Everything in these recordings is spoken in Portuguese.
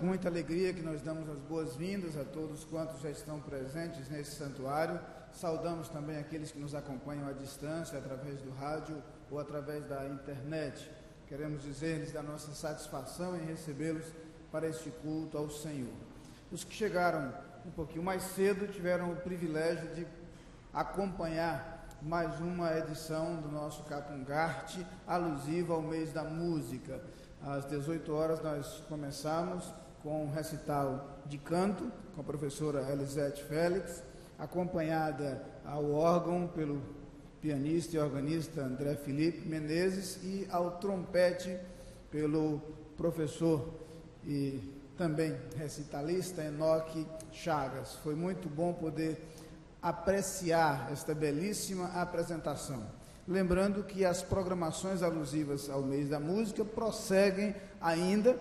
com muita alegria que nós damos as boas-vindas a todos quantos já estão presentes nesse santuário. Saudamos também aqueles que nos acompanham à distância, através do rádio ou através da internet. Queremos dizer-lhes da nossa satisfação em recebê-los para este culto ao Senhor. Os que chegaram um pouquinho mais cedo tiveram o privilégio de acompanhar mais uma edição do nosso Capungarte, alusiva ao mês da música. Às 18 horas nós começamos com um recital de canto com a professora Elisete Félix, acompanhada ao órgão pelo pianista e organista André Felipe Menezes e ao trompete pelo professor e também recitalista Enoque Chagas. Foi muito bom poder apreciar esta belíssima apresentação. Lembrando que as programações alusivas ao mês da música prosseguem ainda.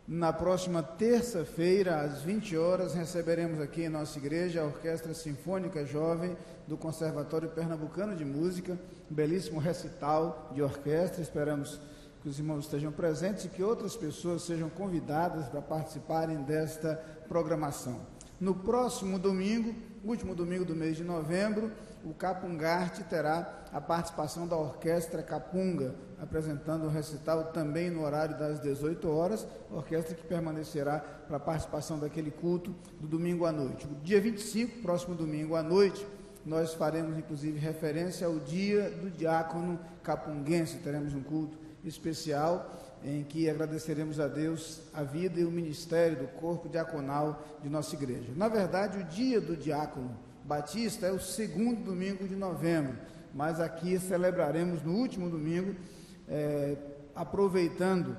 Na próxima terça-feira, às 20 horas, receberemos aqui em nossa igreja a Orquestra Sinfônica Jovem do Conservatório Pernambucano de Música, um belíssimo recital de orquestra. Esperamos que os irmãos estejam presentes e que outras pessoas sejam convidadas para participarem desta programação. No próximo domingo, último domingo do mês de novembro, o Capungarte terá a participação da Orquestra Capunga, apresentando o recital também no horário das 18 horas, orquestra que permanecerá para a participação daquele culto do domingo à noite. O dia 25, próximo domingo à noite, nós faremos inclusive referência ao dia do diácono capunguense. Teremos um culto especial em que agradeceremos a Deus a vida e o ministério do corpo diaconal de nossa igreja. Na verdade, o dia do diácono batista é o segundo domingo de novembro, mas aqui celebraremos no último domingo, aproveitando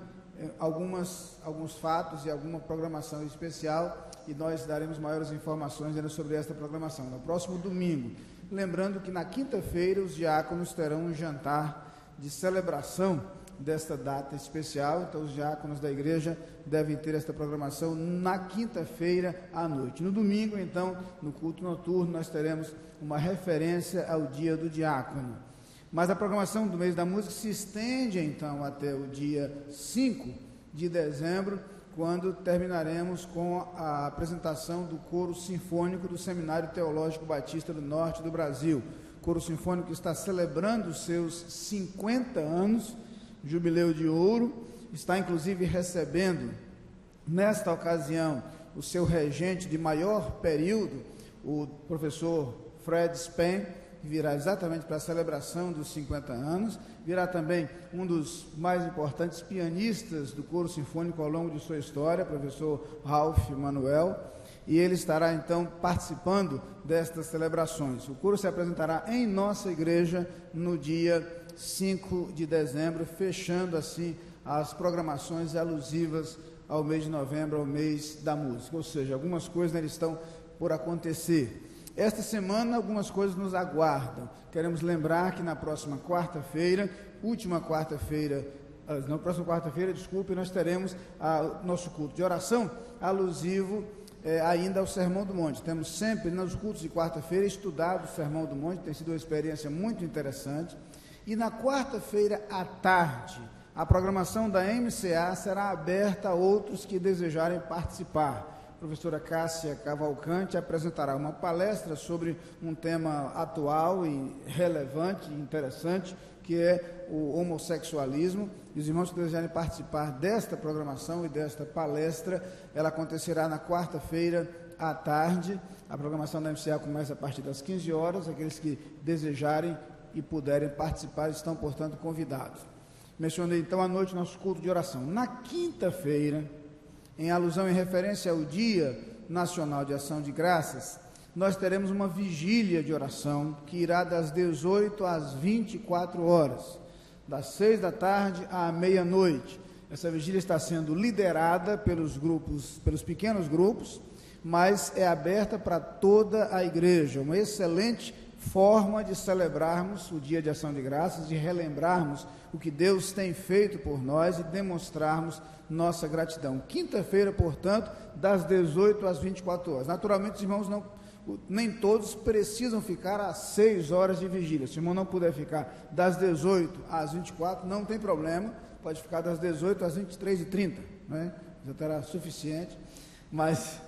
alguns fatos e alguma programação especial, e nós daremos maiores informações ainda sobre esta programação no próximo domingo. Lembrando que na quinta-feira os diáconos terão um jantar de celebração desta data especial, então os diáconos da igreja devem ter esta programação na quinta-feira à noite. No domingo, então, no culto noturno, nós teremos uma referência ao dia do diácono. Mas a programação do mês da música se estende, então, até o dia 5 de dezembro, quando terminaremos com a apresentação do Coro Sinfônico do Seminário Teológico Batista do Norte do Brasil. O Coro Sinfônico está celebrando os seus 50 anos, jubileu de ouro, está inclusive recebendo, nesta ocasião, o seu regente de maior período, o professor Fred Spen, que virá exatamente para a celebração dos 50 anos, virá também um dos mais importantes pianistas do coro sinfônico ao longo de sua história, professor Ralph Manuel, e ele estará então participando destas celebrações. O coro se apresentará em nossa igreja no dia 5 de dezembro, fechando assim as programações alusivas ao mês de novembro, ao mês da música, ou seja, algumas coisas ainda estão por acontecer. Esta semana algumas coisas nos aguardam. Queremos lembrar que na próxima quarta-feira, nós teremos nosso culto de oração alusivo ainda ao Sermão do Monte. Temos sempre nos cultos de quarta-feira estudado o Sermão do Monte, tem sido uma experiência muito interessante. E na quarta-feira à tarde, a programação da MCA será aberta a outros que desejarem participar. A professora Cássia Cavalcante apresentará uma palestra sobre um tema atual e relevante e interessante, que é o homossexualismo. E os irmãos que desejarem participar desta programação e desta palestra, ela acontecerá na quarta-feira à tarde. A programação da MCA começa a partir das 15 horas. Aqueles que desejarem e puderem participar estão, portanto, convidados. Mencionei, então, à noite nosso culto de oração. Na quinta-feira, em alusão e referência ao Dia Nacional de Ação de Graças, nós teremos uma vigília de oração que irá das 18 às 24 horas, das 6 da tarde à meia-noite. Essa vigília está sendo liderada pelos pequenos grupos, mas é aberta para toda a igreja, uma excelente forma de celebrarmos o Dia de Ação de Graças, de relembrarmos o que Deus tem feito por nós e demonstrarmos nossa gratidão. Quinta-feira, portanto, das 18 às 24 horas. Naturalmente, os irmãos nem todos precisam ficar às 6 horas de vigília. Se o irmão não puder ficar das 18 às 24, não tem problema, pode ficar das 18 às 23h30, né? já terá suficiente, mas,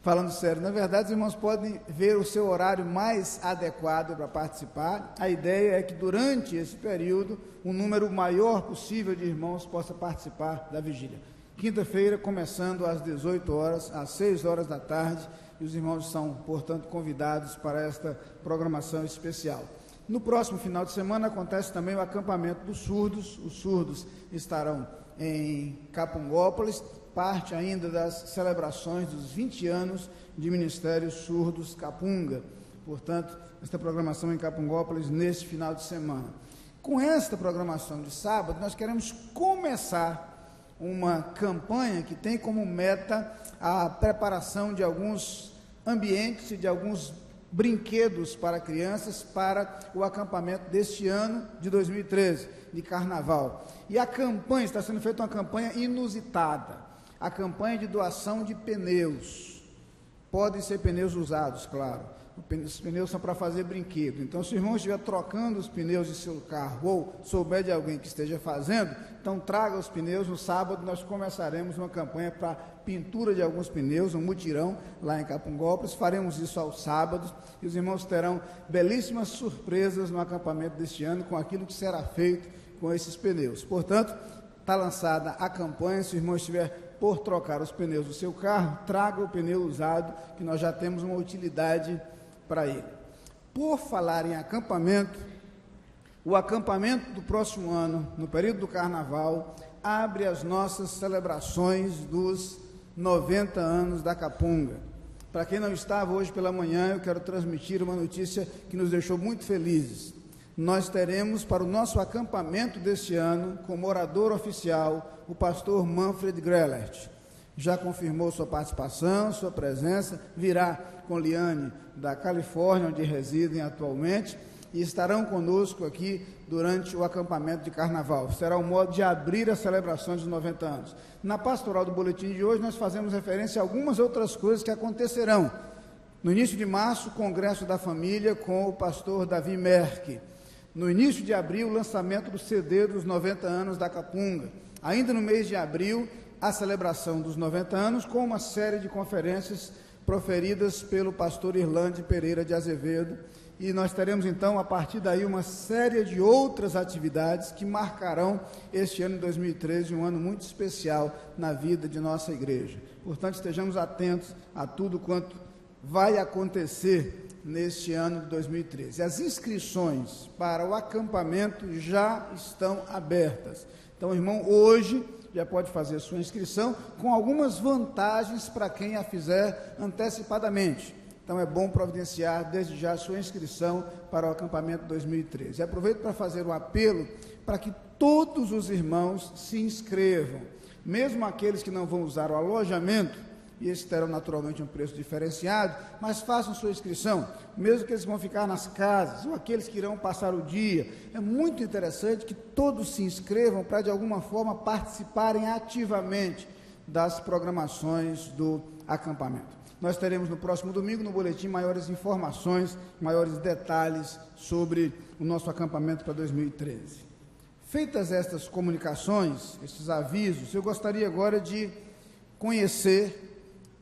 falando sério, na verdade, os irmãos podem ver o seu horário mais adequado para participar. A ideia é que, durante esse período, um número maior possível de irmãos possa participar da vigília. Quinta-feira, começando às 18 horas, às 6 horas da tarde, e os irmãos são, portanto, convidados para esta programação especial. No próximo final de semana acontece também o acampamento dos surdos. Os surdos estarão em Capungópolis, parte ainda das celebrações dos 20 anos de Ministério Surdos Capunga. Portanto, esta programação em Capungópolis neste final de semana. Com esta programação de sábado, nós queremos começar uma campanha que tem como meta a preparação de alguns ambientes e de alguns brinquedos para crianças para o acampamento deste ano de 2013, de Carnaval. E a campanha, está sendo feita uma campanha inusitada, a campanha de doação de pneus. Podem ser pneus usados, claro. Os pneus são para fazer brinquedo. Então, se o irmão estiver trocando os pneus de seu carro ou souber de alguém que esteja fazendo, então traga os pneus. No sábado nós começaremos uma campanha para pintura de alguns pneus, um mutirão lá em Capungópolis. Faremos isso aos sábados e os irmãos terão belíssimas surpresas no acampamento deste ano com aquilo que será feito com esses pneus. Portanto, está lançada a campanha. Se o irmão estiver por trocar os pneus do seu carro, traga o pneu usado, que nós já temos uma utilidade para ele. Por falar em acampamento, o acampamento do próximo ano, no período do Carnaval, abre as nossas celebrações dos 90 anos da Capunga. Para quem não estava hoje pela manhã, eu quero transmitir uma notícia que nos deixou muito felizes. Nós teremos para o nosso acampamento deste ano, como orador oficial, o pastor Manfred Grellert. Já confirmou sua participação, sua presença, virá com Liane da Califórnia, onde residem atualmente, e estarão conosco aqui durante o acampamento de Carnaval. Será um modo de abrir as celebrações dos 90 anos. Na pastoral do boletim de hoje, nós fazemos referência a algumas outras coisas que acontecerão. No início de março, o Congresso da Família com o pastor Davi Merck. No início de abril, o lançamento do CD dos 90 anos da Capunga. Ainda no mês de abril, a celebração dos 90 anos com uma série de conferências proferidas pelo pastor Irlande Pereira de Azevedo, e nós teremos então a partir daí uma série de outras atividades que marcarão este ano de 2013, um ano muito especial na vida de nossa igreja. Portanto, estejamos atentos a tudo quanto vai acontecer neste ano de 2013. As inscrições para o acampamento já estão abertas. Então, irmão, hoje já pode fazer sua inscrição, com algumas vantagens para quem a fizer antecipadamente. Então, é bom providenciar desde já a sua inscrição para o acampamento 2013. E aproveito para fazer um apelo para que todos os irmãos se inscrevam, mesmo aqueles que não vão usar o alojamento, e esses terão naturalmente um preço diferenciado, mas façam sua inscrição, mesmo que eles vão ficar nas casas, ou aqueles que irão passar o dia. É muito interessante que todos se inscrevam para, de alguma forma, participarem ativamente das programações do acampamento. Nós teremos no próximo domingo, no boletim, maiores informações, maiores detalhes sobre o nosso acampamento para 2013. Feitas estas comunicações, estes avisos, eu gostaria agora de conhecer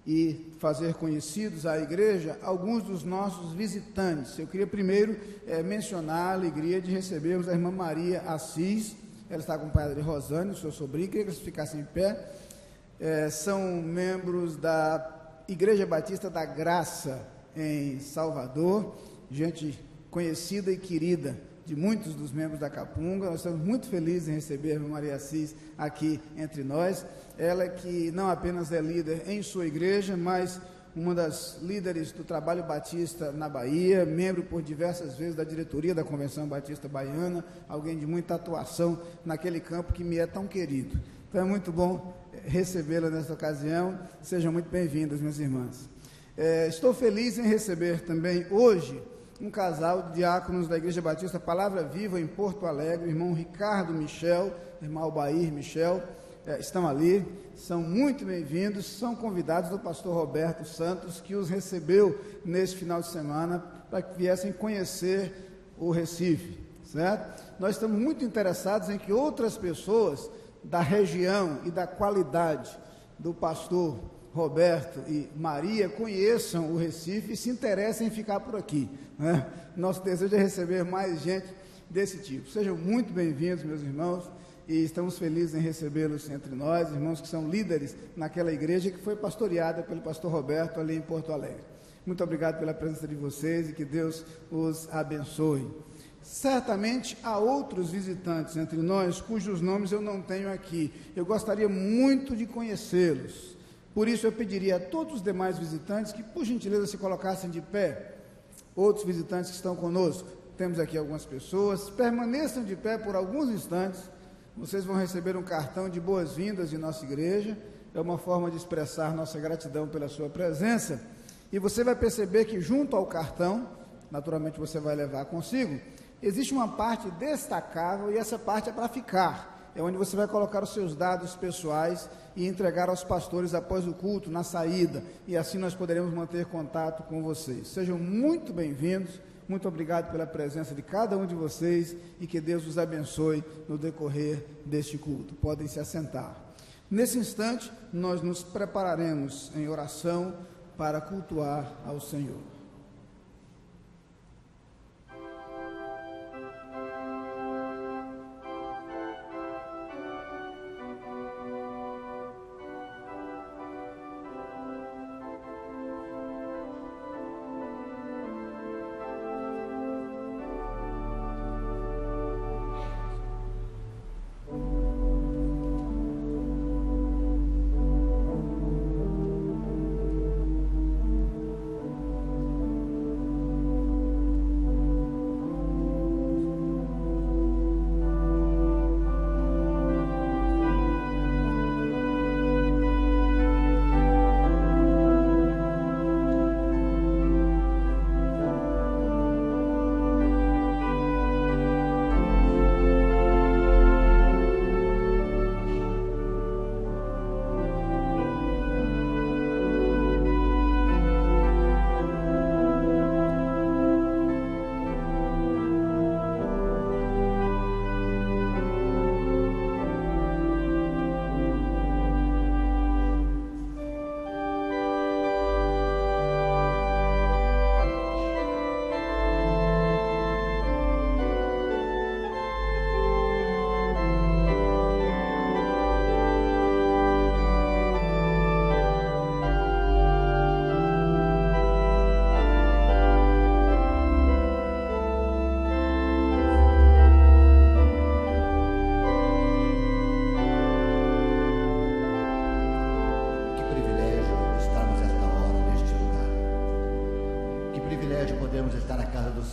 e fazer conhecidos à igreja alguns dos nossos visitantes. Eu queria primeiro mencionar a alegria de recebermos a irmã Maria Assis. Ela está acompanhada de Rosane, seu sobrinho. Queria que eles ficassem em pé. São membros da Igreja Batista da Graça em Salvador, gente conhecida e querida de muitos dos membros da Capunga. Nós estamos muito felizes em receber a irmã Maria Assis aqui entre nós. Ela que não apenas é líder em sua igreja, mas uma das líderes do trabalho batista na Bahia, membro por diversas vezes da diretoria da Convenção Batista Baiana, alguém de muita atuação naquele campo que me é tão querido. Então é muito bom recebê-la nesta ocasião. Sejam muito bem-vindas, minhas irmãs. Estou feliz em receber também hoje um casal de diáconos da Igreja Batista Palavra Viva em Porto Alegre, o irmão Ricardo Michel, irmão Albair Michel, estão ali, são muito bem-vindos, são convidados do pastor Roberto Santos, que os recebeu nesse final de semana, para que viessem conhecer o Recife, certo? Nós estamos muito interessados em que outras pessoas da região e da qualidade do pastor Roberto e Maria conheçam o Recife e se interessem em ficar por aqui, né? Nosso desejo é receber mais gente desse tipo. Sejam muito bem-vindos, meus irmãos, e estamos felizes em recebê-los entre nós, irmãos que são líderes naquela igreja que foi pastoreada pelo pastor Roberto ali em Porto Alegre. Muito obrigado pela presença de vocês e que Deus os abençoe. Certamente há outros visitantes entre nós cujos nomes eu não tenho aqui. Eu gostaria muito de conhecê-los. Por isso eu pediria a todos os demais visitantes que, por gentileza, se colocassem de pé. Outros visitantes que estão conosco. Temos aqui algumas pessoas. Permaneçam de pé por alguns instantes. Vocês vão receber um cartão de boas-vindas de nossa igreja. É uma forma de expressar nossa gratidão pela sua presença. E você vai perceber que junto ao cartão, naturalmente você vai levar consigo, existe uma parte destacável e essa parte é para ficar. É onde você vai colocar os seus dados pessoais e entregar aos pastores após o culto, na saída, e assim nós poderemos manter contato com vocês. Sejam muito bem-vindos, muito obrigado pela presença de cada um de vocês e que Deus os abençoe no decorrer deste culto. Podem se assentar. Nesse instante, nós nos prepararemos em oração para cultuar ao Senhor.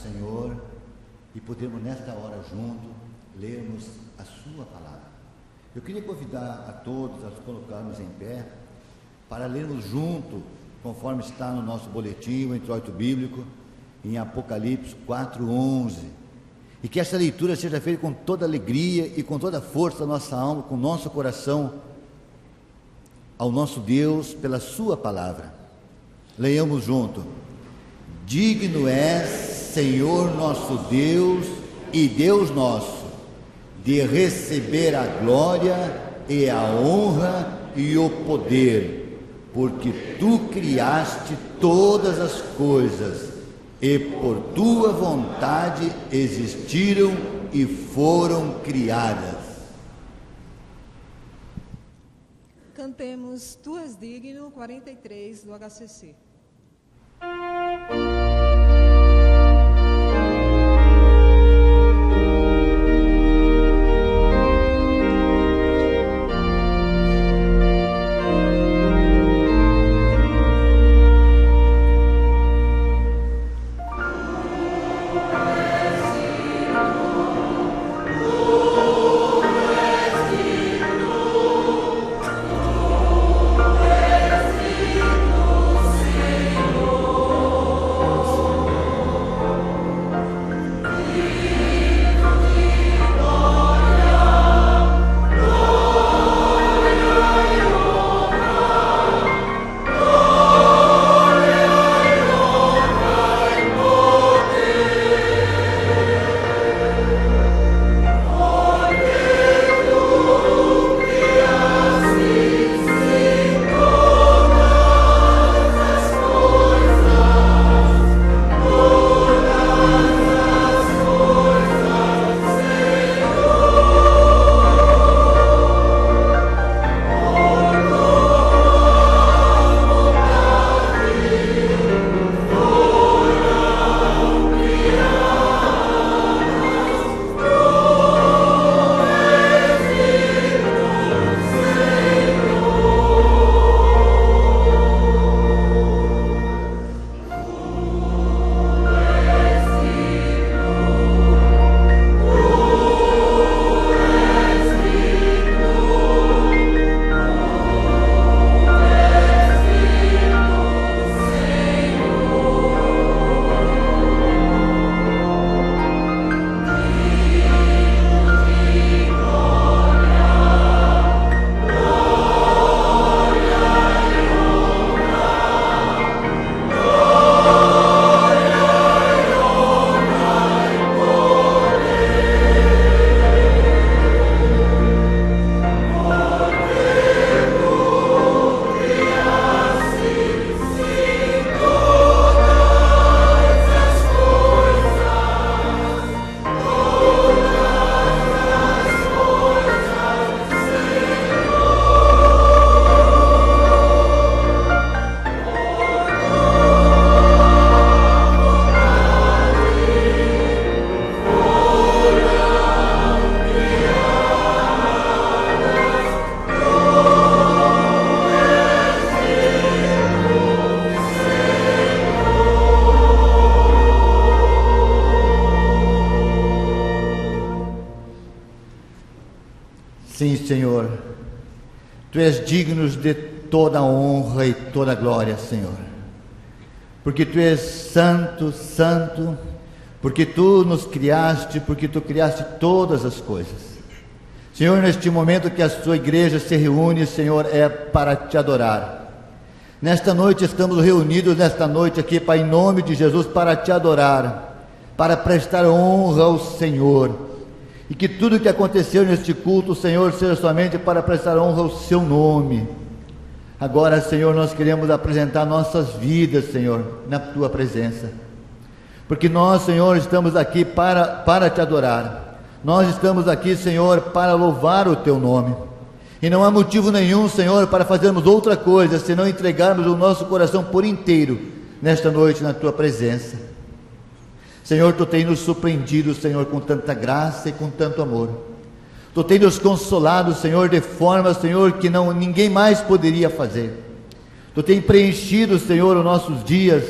Senhor e podemos nesta hora junto lermos a sua palavra. Eu queria convidar a todos a nos colocarmos em pé para lermos junto, conforme está no nosso boletim, o introito bíblico, em Apocalipse 4:11, e que essa leitura seja feita com toda alegria e com toda a força da nossa alma, com o nosso coração ao nosso Deus pela sua palavra. Leiamos junto. Digno és, Senhor nosso Deus e Deus nosso, de receber a glória e a honra e o poder, porque tu criaste todas as coisas e por tua vontade existiram e foram criadas. Cantemos Tu és digno, 43 do HCC. Sim. Senhor, Tu és digno de toda a honra e toda a glória, Senhor, porque Tu és santo, santo, porque Tu nos criaste, porque Tu criaste todas as coisas. Senhor, neste momento que a Sua igreja se reúne, Senhor, é para Te adorar. Nesta noite estamos reunidos, nesta noite aqui, Pai, em nome de Jesus, para Te adorar, para prestar honra ao Senhor, e que tudo que aconteceu neste culto, Senhor, seja somente para prestar honra ao Seu nome. Agora, Senhor, nós queremos apresentar nossas vidas, Senhor, na Tua presença, porque nós, Senhor, estamos aqui para Te adorar, nós estamos aqui, Senhor, para louvar o Teu nome, e não há motivo nenhum, Senhor, para fazermos outra coisa, senão entregarmos o nosso coração por inteiro, nesta noite, na Tua presença. Senhor, Tu tens nos surpreendido, Senhor, com tanta graça e com tanto amor. Tu tens nos consolado, Senhor, de forma, Senhor, que ninguém mais poderia fazer. Tu tens preenchido, Senhor, os nossos dias.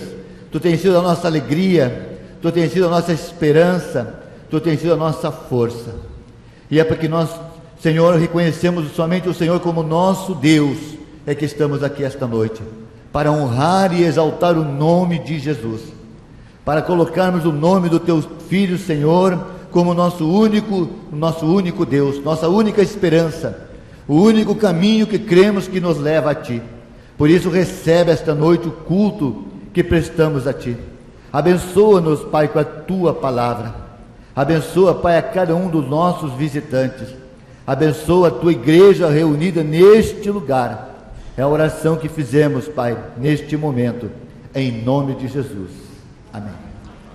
Tu tens sido a nossa alegria. Tu tens sido a nossa esperança. Tu tens sido a nossa força. E é porque nós, Senhor, reconhecemos somente o Senhor como nosso Deus, é que estamos aqui esta noite, para honrar e exaltar o nome de Jesus, para colocarmos o nome do Teu Filho, Senhor, como nosso único Deus, nossa única esperança, o único caminho que cremos que nos leva a Ti. Por isso, recebe esta noite o culto que prestamos a Ti. Abençoa-nos, Pai, com a Tua palavra. Abençoa, Pai, a cada um dos nossos visitantes. Abençoa a Tua igreja reunida neste lugar. É a oração que fizemos, Pai, neste momento, em nome de Jesus. Amém.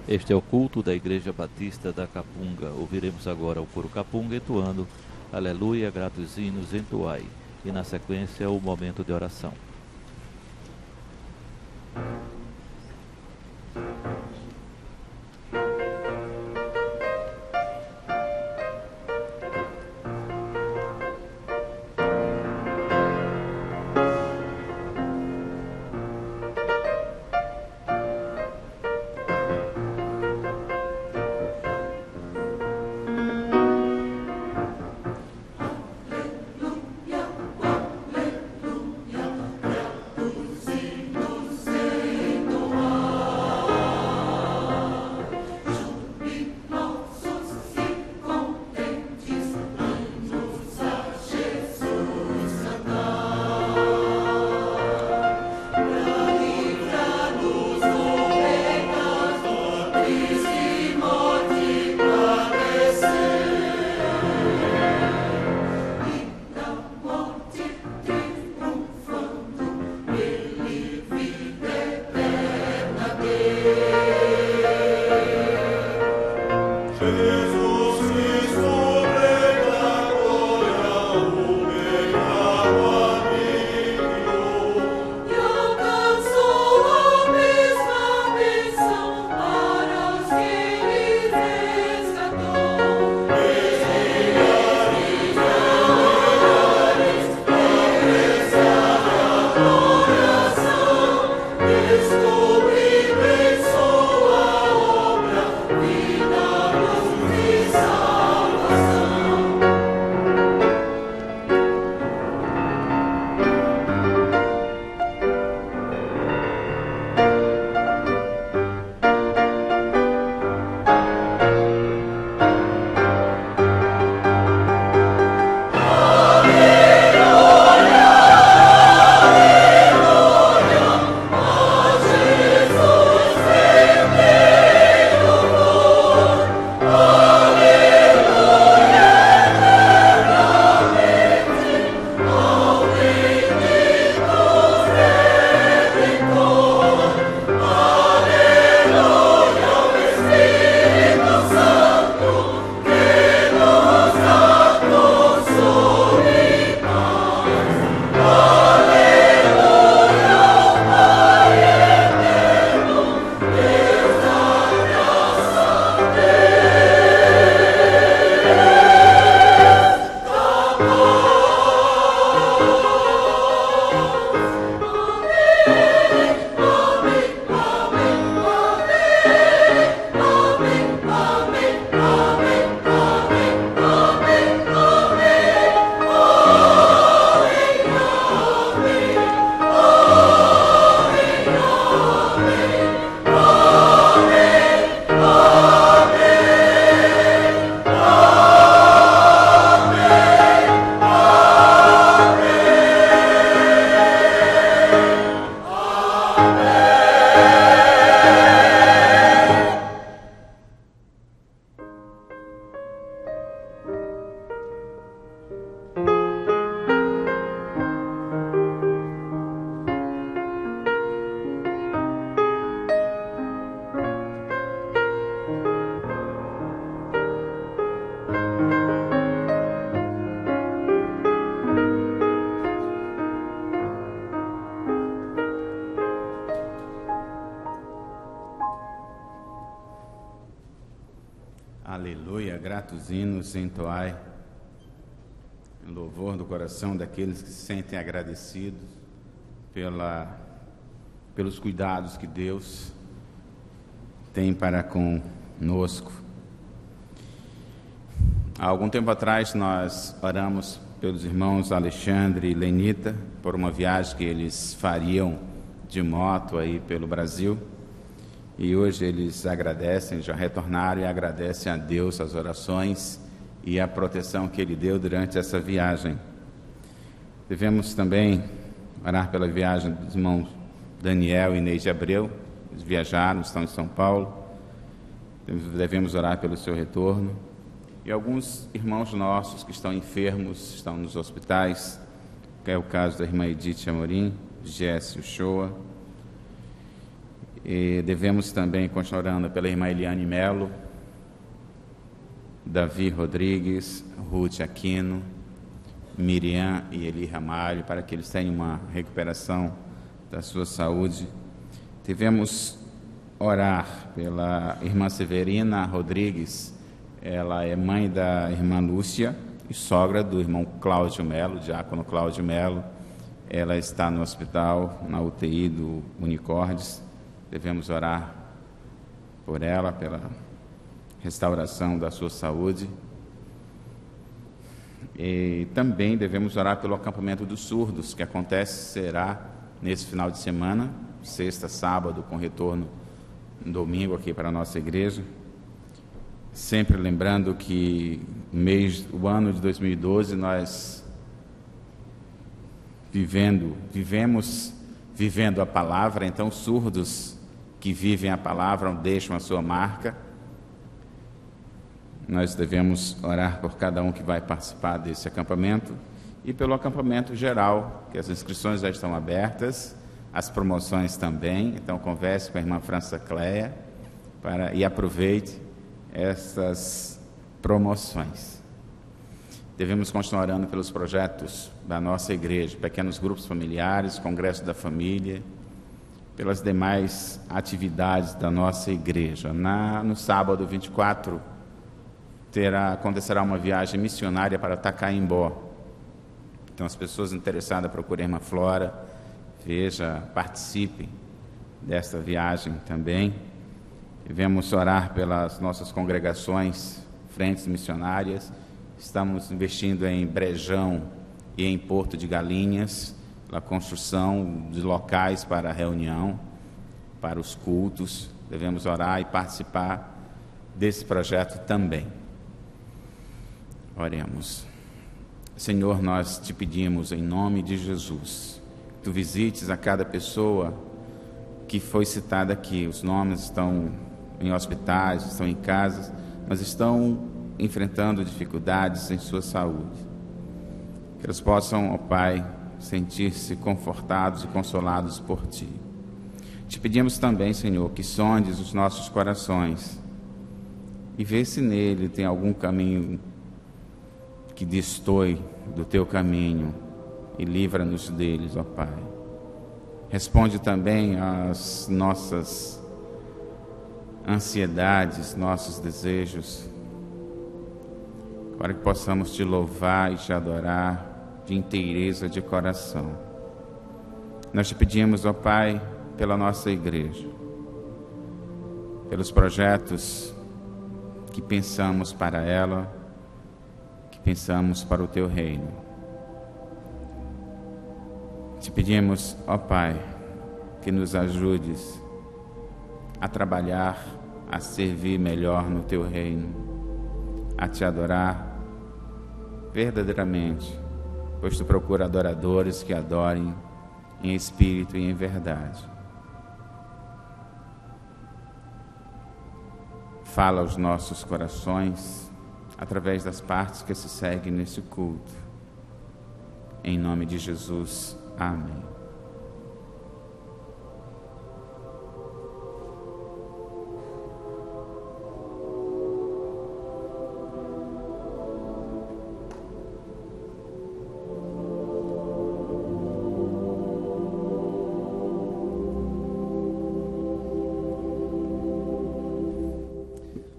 Este é o culto da Igreja Batista da Capunga. Ouviremos agora o coro Capunga entoando Aleluia, gratos hinos, entoai. E na sequência o momento de oração. Aleluia, gratos hinos entoai, em louvor do coração daqueles que se sentem agradecidos pelos cuidados que Deus tem para conosco. Há algum tempo atrás nós oramos pelos irmãos Alexandre e Lenita por uma viagem que eles fariam de moto aí pelo Brasil. E hoje eles agradecem, já retornaram e agradecem a Deus as orações e a proteção que Ele deu durante essa viagem. Devemos também orar pela viagem dos irmãos Daniel e Neide Abreu. Eles viajaram, estão em São Paulo. Devemos orar pelo seu retorno. E alguns irmãos nossos que estão enfermos, estão nos hospitais, que é o caso da irmã Edith Amorim, Jéssica Uchoa. E devemos também continuar orando pela irmã Eliane Melo, Davi Rodrigues, Ruth Aquino, Miriam e Eli Ramalho, para que eles tenham uma recuperação da sua saúde. Devemos orar pela irmã Severina Rodrigues, ela é mãe da irmã Lúcia e sogra do irmão Cláudio Melo, diácono Cláudio Melo. Ela está no hospital, na UTI do Unicordes. Devemos orar por ela, pela restauração da sua saúde. E também devemos orar pelo acampamento dos surdos, que acontecerá nesse final de semana, sexta, sábado, com retorno no domingo aqui para a nossa igreja. Sempre lembrando que o ano de 2012 nós vivemos vivendo a palavra, então surdos que vivem a palavra deixam a sua marca. Nós devemos orar por cada um que vai participar desse acampamento e pelo acampamento geral, que as inscrições já estão abertas, as promoções também. Então converse com a irmã França Cléia e aproveite essas promoções. Devemos continuar orando pelos projetos da nossa igreja, pequenos grupos familiares, congresso da família, pelas demais atividades da nossa igreja. No sábado 24, acontecerá uma viagem missionária para Tacaimbó. Então, as pessoas interessadas procurem a irmã Flora, participem desta viagem também. Devemos orar pelas nossas congregações, frentes missionárias. Estamos investindo em Brejão e em Porto de Galinhas, na construção de locais para a reunião, para os cultos. Devemos orar e participar desse projeto também. Oremos. Senhor, nós te pedimos em nome de Jesus, que tu visites a cada pessoa que foi citada aqui. Os nomes estão em hospitais, estão em casas, mas estão enfrentando dificuldades em sua saúde. Que eles possam, ó Pai, sentir-se confortados e consolados por Ti. Te pedimos também, Senhor, que sondes os nossos corações e vê se nele tem algum caminho que destoe do Teu caminho e livra-nos deles, ó Pai. Responde também às nossas ansiedades, nossos desejos, para que possamos Te louvar e Te adorar de inteireza de coração. Nós Te pedimos, ó Pai, pela nossa igreja, pelos projetos que pensamos para ela, que pensamos para o Teu reino. Te pedimos, ó Pai, que nos ajudes a trabalhar, a servir melhor no Teu reino, a Te adorar verdadeiramente, pois Tu procura adoradores que adorem em espírito e em verdade. Fala aos nossos corações através das partes que se seguem nesse culto. Em nome de Jesus. Amém.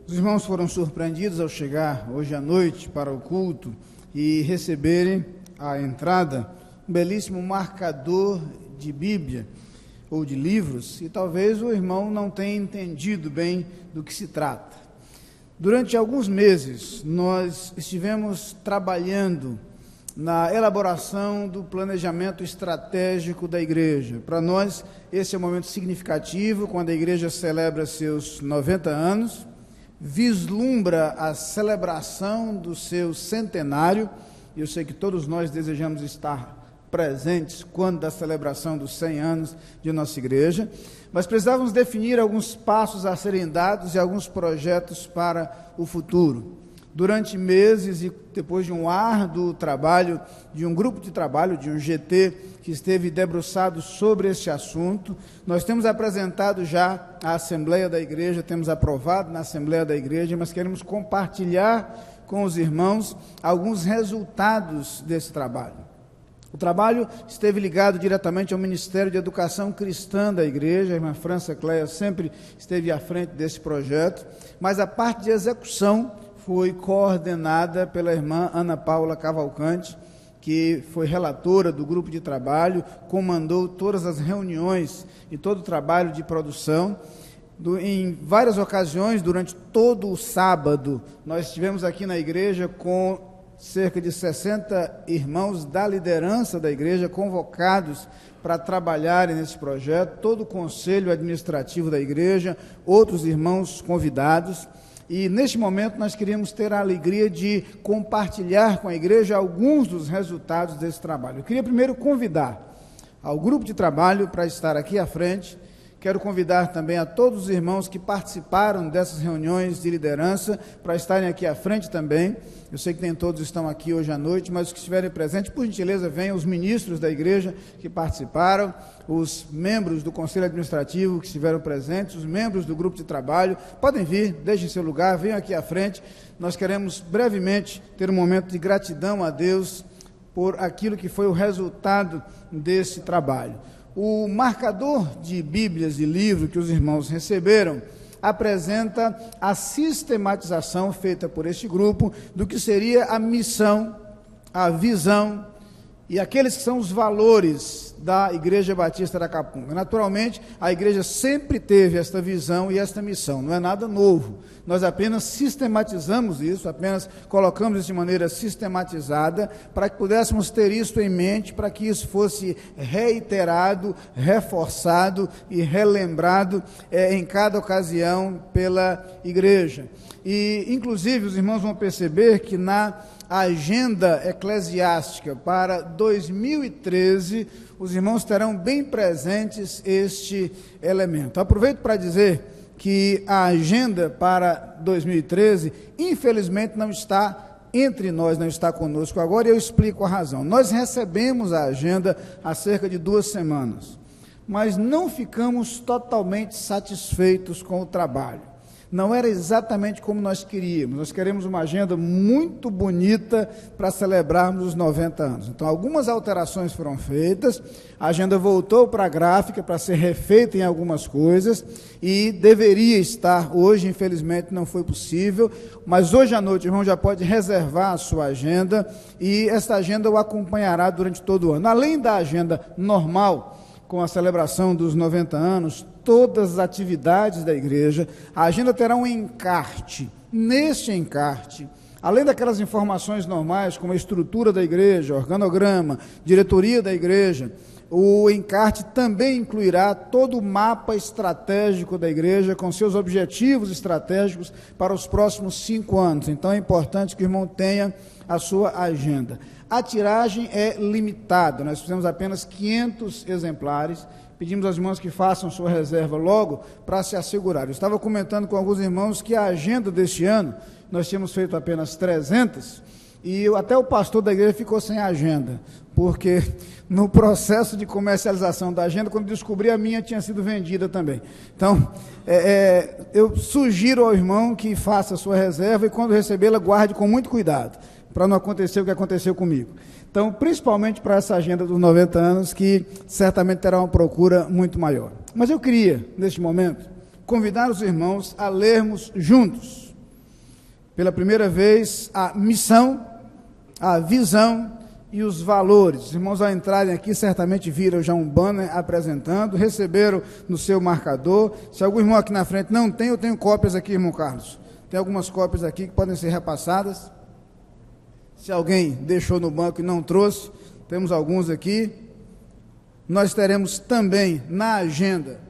Os irmãos foram surpreendidos ao chegar hoje à noite para o culto e receberem à entrada um belíssimo marcador de Bíblia ou de livros, e talvez o irmão não tenha entendido bem do que se trata. Durante alguns meses, nós estivemos trabalhando na elaboração do planejamento estratégico da igreja. Para nós, esse é um momento significativo, quando a igreja celebra seus 90 anos, vislumbra a celebração do seu centenário, e eu sei que todos nós desejamos estar presentes quando da celebração dos 100 anos de nossa igreja, mas precisávamos definir alguns passos a serem dados e alguns projetos para o futuro. Durante meses e depois de um árduo trabalho, de um grupo de trabalho, de um GT, que esteve debruçado sobre este assunto, nós temos apresentado já à Assembleia da Igreja, temos aprovado na Assembleia da Igreja, mas queremos compartilhar com os irmãos alguns resultados desse trabalho. O trabalho esteve ligado diretamente ao Ministério de Educação Cristã da Igreja, a irmã França Cleia sempre esteve à frente desse projeto, mas a parte de execução foi coordenada pela irmã Ana Paula Cavalcante, que foi relatora do grupo de trabalho, comandou todas as reuniões e todo o trabalho de produção. Em várias ocasiões, durante todo o sábado, nós estivemos aqui na igreja com cerca de 60 irmãos da liderança da igreja convocados para trabalharem nesse projeto, todo o conselho administrativo da igreja, outros irmãos convidados. E neste momento nós queríamos ter a alegria de compartilhar com a igreja alguns dos resultados desse trabalho. Eu queria primeiro convidar ao grupo de trabalho para estar aqui à frente. Quero convidar também a todos os irmãos que participaram dessas reuniões de liderança para estarem aqui à frente também. Eu sei que nem todos estão aqui hoje à noite, mas os que estiverem presentes, por gentileza, venham os ministros da igreja que participaram, os membros do Conselho Administrativo que estiveram presentes, os membros do grupo de trabalho. Podem vir, deixem seu lugar, venham aqui à frente. Nós queremos brevemente ter um momento de gratidão a Deus por aquilo que foi o resultado desse trabalho. O marcador de Bíblias e livros que os irmãos receberam apresenta a sistematização feita por este grupo do que seria a missão, a visão e aqueles que são os valores da Igreja Batista da Capunga. Naturalmente, a igreja sempre teve esta visão e esta missão, não é nada novo. Nós apenas sistematizamos isso, apenas colocamos isso de maneira sistematizada, para que pudéssemos ter isso em mente, para que isso fosse reiterado, reforçado e relembrado em cada ocasião pela igreja. E, inclusive, os irmãos vão perceber que na agenda eclesiástica para 2013, os irmãos terão bem presentes este elemento. Aproveito para dizer que a agenda para 2013, infelizmente, não está entre nós, não está conosco agora, e eu explico a razão. Nós recebemos a agenda há cerca de 2 semanas, mas não ficamos totalmente satisfeitos com o trabalho. Não era exatamente como nós queríamos. Nós queremos uma agenda muito bonita para celebrarmos os 90 anos. Então, algumas alterações foram feitas, a agenda voltou para a gráfica para ser refeita em algumas coisas, e deveria estar hoje, infelizmente não foi possível, mas hoje à noite o irmão já pode reservar a sua agenda, e esta agenda o acompanhará durante todo o ano. Além da agenda normal, com a celebração dos 90 anos, todas as atividades da igreja, a agenda terá um encarte. Neste encarte, além daquelas informações normais, como a estrutura da igreja, organograma, diretoria da igreja, o encarte também incluirá todo o mapa estratégico da igreja, com seus objetivos estratégicos para os próximos 5 anos. Então é importante que o irmão tenha a sua agenda. A tiragem é limitada, nós fizemos apenas 500 exemplares, pedimos aos irmãos que façam sua reserva logo para se assegurar. Eu estava comentando com alguns irmãos que a agenda deste ano, nós tínhamos feito apenas 300, e até o pastor da igreja ficou sem agenda, porque no processo de comercialização da agenda, quando descobri, a minha tinha sido vendida também. Então, eu sugiro ao irmão que faça a sua reserva e quando recebê-la, guarde com muito cuidado, para não acontecer o que aconteceu comigo. Então, principalmente para essa agenda dos 90 anos, que certamente terá uma procura muito maior. Mas eu queria, neste momento, convidar os irmãos a lermos juntos pela primeira vez, a missão, a visão e os valores. Os irmãos, ao entrarem aqui, certamente viram já um banner apresentando, receberam no seu marcador. Se algum irmão aqui na frente não tem, eu tenho cópias aqui, irmão Carlos. Tem algumas cópias aqui que podem ser repassadas. Se alguém deixou no banco e não trouxe, temos alguns aqui. Nós teremos também na agenda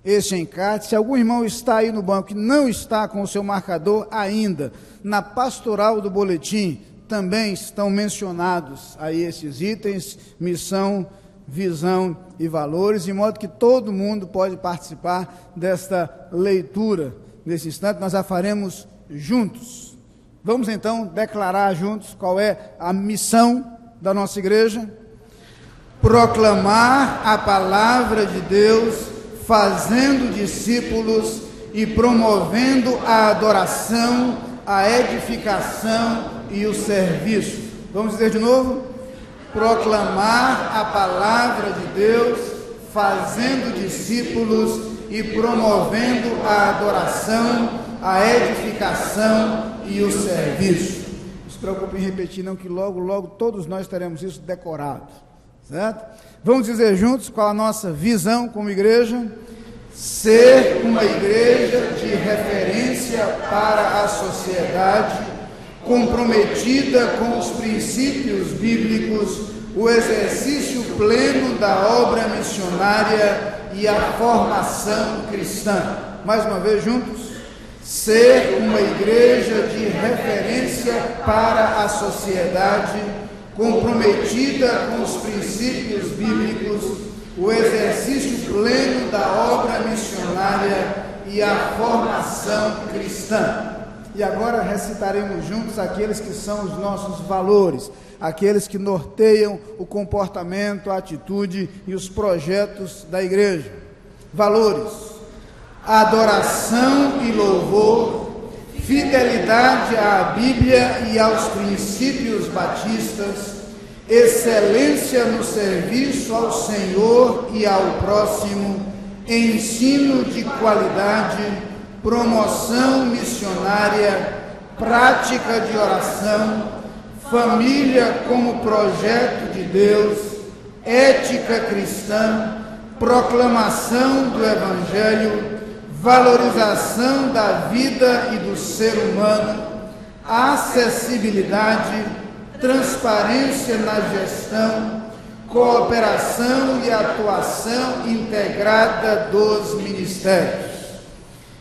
este encarte. Se algum irmão está aí no banco e não está com o seu marcador ainda, na pastoral do boletim também estão mencionados aí esses itens, missão, visão e valores, de modo que todo mundo pode participar desta leitura. Nesse instante nós a faremos juntos. Vamos então declarar juntos qual é a missão da nossa igreja: proclamar a palavra de Deus, fazendo discípulos e promovendo a adoração, a edificação e o serviço. Vamos dizer de novo? Proclamar a palavra de Deus, fazendo discípulos e promovendo a adoração, a edificação e o serviço. Não se preocupe em repetir não, que logo, logo todos nós teremos isso decorado, certo? Vamos dizer juntos qual a nossa visão como igreja: ser uma igreja de referência para a sociedade, comprometida com os princípios bíblicos, o exercício pleno da obra missionária e a formação cristã. Mais uma vez juntos: ser uma igreja de referência para a sociedade, comprometida com os princípios bíblicos, o exercício pleno da obra missionária e a formação cristã. E agora recitaremos juntos aqueles que são os nossos valores, aqueles que norteiam o comportamento, a atitude e os projetos da igreja. Valores: adoração e louvor, fidelidade à Bíblia e aos princípios batistas, excelência no serviço ao Senhor e ao próximo, ensino de qualidade, promoção missionária, prática de oração, família como projeto de Deus, ética cristã, proclamação do Evangelho, valorização da vida e do ser humano, acessibilidade, transparência na gestão, cooperação e atuação integrada dos ministérios.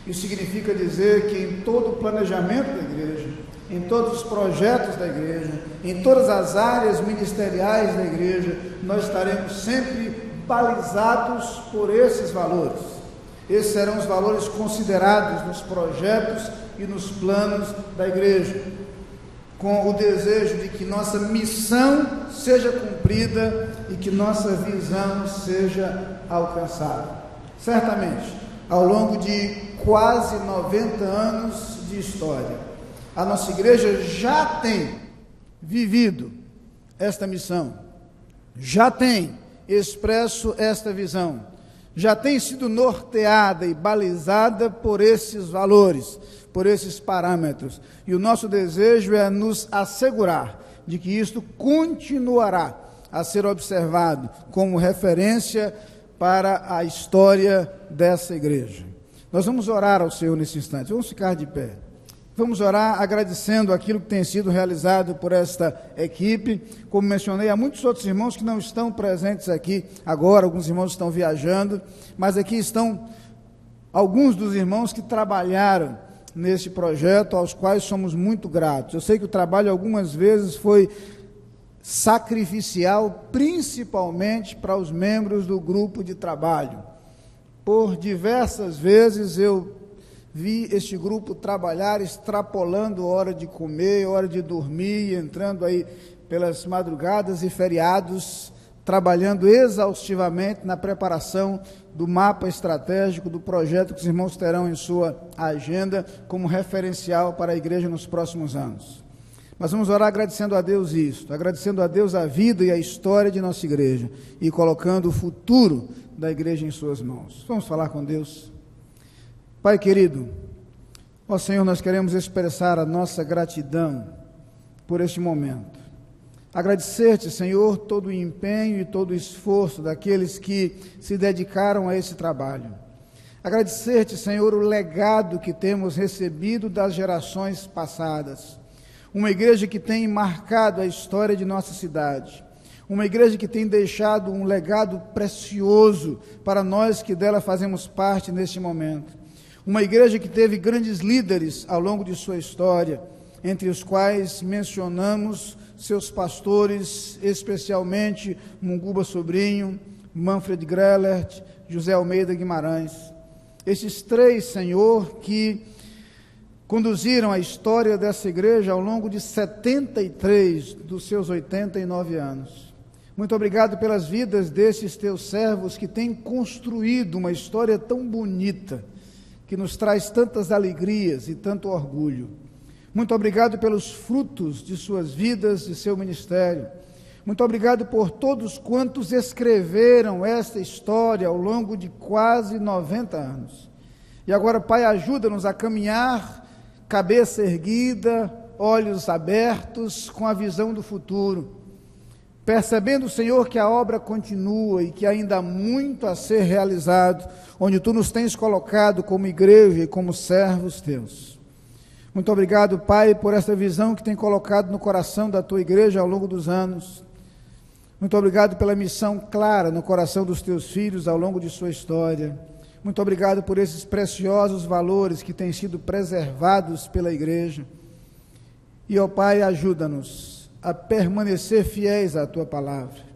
Isso significa dizer que em todo o planejamento da igreja, em todos os projetos da igreja, em todas as áreas ministeriais da igreja, nós estaremos sempre balizados por esses valores. Esses serão os valores considerados nos projetos e nos planos da igreja, com o desejo de que nossa missão seja cumprida e que nossa visão seja alcançada. Certamente, ao longo de quase 90 anos de história, a nossa igreja já tem vivido esta missão, já tem expresso esta visão, já tem sido norteada e balizada por esses valores, por esses parâmetros. E o nosso desejo é nos assegurar de que isto continuará a ser observado como referência para a história dessa igreja. Nós vamos orar ao Senhor nesse instante. Vamos ficar de pé. Vamos orar agradecendo aquilo que tem sido realizado por esta equipe. Como mencionei, há muitos outros irmãos que não estão presentes aqui agora, alguns irmãos estão viajando, mas aqui estão alguns dos irmãos que trabalharam nesse projeto, aos quais somos muito gratos. Eu sei que o trabalho algumas vezes foi sacrificial, principalmente para os membros do grupo de trabalho. Por diversas vezes eu vi este grupo trabalhar extrapolando hora de comer, hora de dormir, entrando aí pelas madrugadas e feriados, trabalhando exaustivamente na preparação do mapa estratégico, do projeto que os irmãos terão em sua agenda como referencial para a igreja nos próximos anos. Mas vamos orar agradecendo a Deus isto, agradecendo a Deus a vida e a história de nossa igreja e colocando o futuro da igreja em suas mãos. Vamos falar com Deus. Pai querido, ó Senhor, nós queremos expressar a nossa gratidão por este momento. Agradecer-te, Senhor, todo o empenho e todo o esforço daqueles que se dedicaram a esse trabalho. Agradecer-te, Senhor, o legado que temos recebido das gerações passadas. Uma igreja que tem marcado a história de nossa cidade. Uma igreja que tem deixado um legado precioso para nós que dela fazemos parte neste momento. Uma igreja que teve grandes líderes ao longo de sua história, entre os quais mencionamos seus pastores, especialmente Munguba Sobrinho, Manfred Grellert, José Almeida Guimarães. Esses três, Senhor, que conduziram a história dessa igreja ao longo de 73 dos seus 89 anos. Muito obrigado pelas vidas desses teus servos que têm construído uma história tão bonita, que nos traz tantas alegrias e tanto orgulho. Muito obrigado pelos frutos de suas vidas e seu ministério. Muito obrigado por todos quantos escreveram esta história ao longo de quase 90 anos. E agora, Pai, ajuda-nos a caminhar, cabeça erguida, olhos abertos, com a visão do futuro, percebendo, Senhor, que a obra continua e que ainda há muito a ser realizado, onde Tu nos tens colocado como igreja e como servos Teus. Muito obrigado, Pai, por esta visão que tem colocado no coração da Tua igreja ao longo dos anos. Muito obrigado pela missão clara no coração dos Teus filhos ao longo de sua história. Muito obrigado por esses preciosos valores que têm sido preservados pela igreja. E, ó Pai, ajuda-nos a permanecer fiéis à Tua palavra.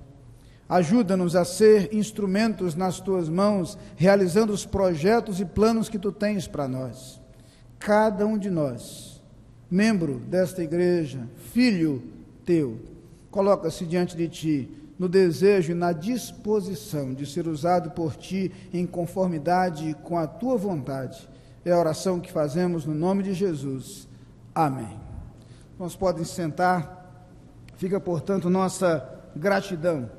Ajuda-nos a ser instrumentos nas Tuas mãos, realizando os projetos e planos que Tu tens para nós. Cada um de nós, membro desta igreja, filho Teu, coloca-se diante de Ti, no desejo e na disposição de ser usado por Ti em conformidade com a Tua vontade. É a oração que fazemos no nome de Jesus. Amém. Nós podem sentar. Fica, portanto, nossa gratidão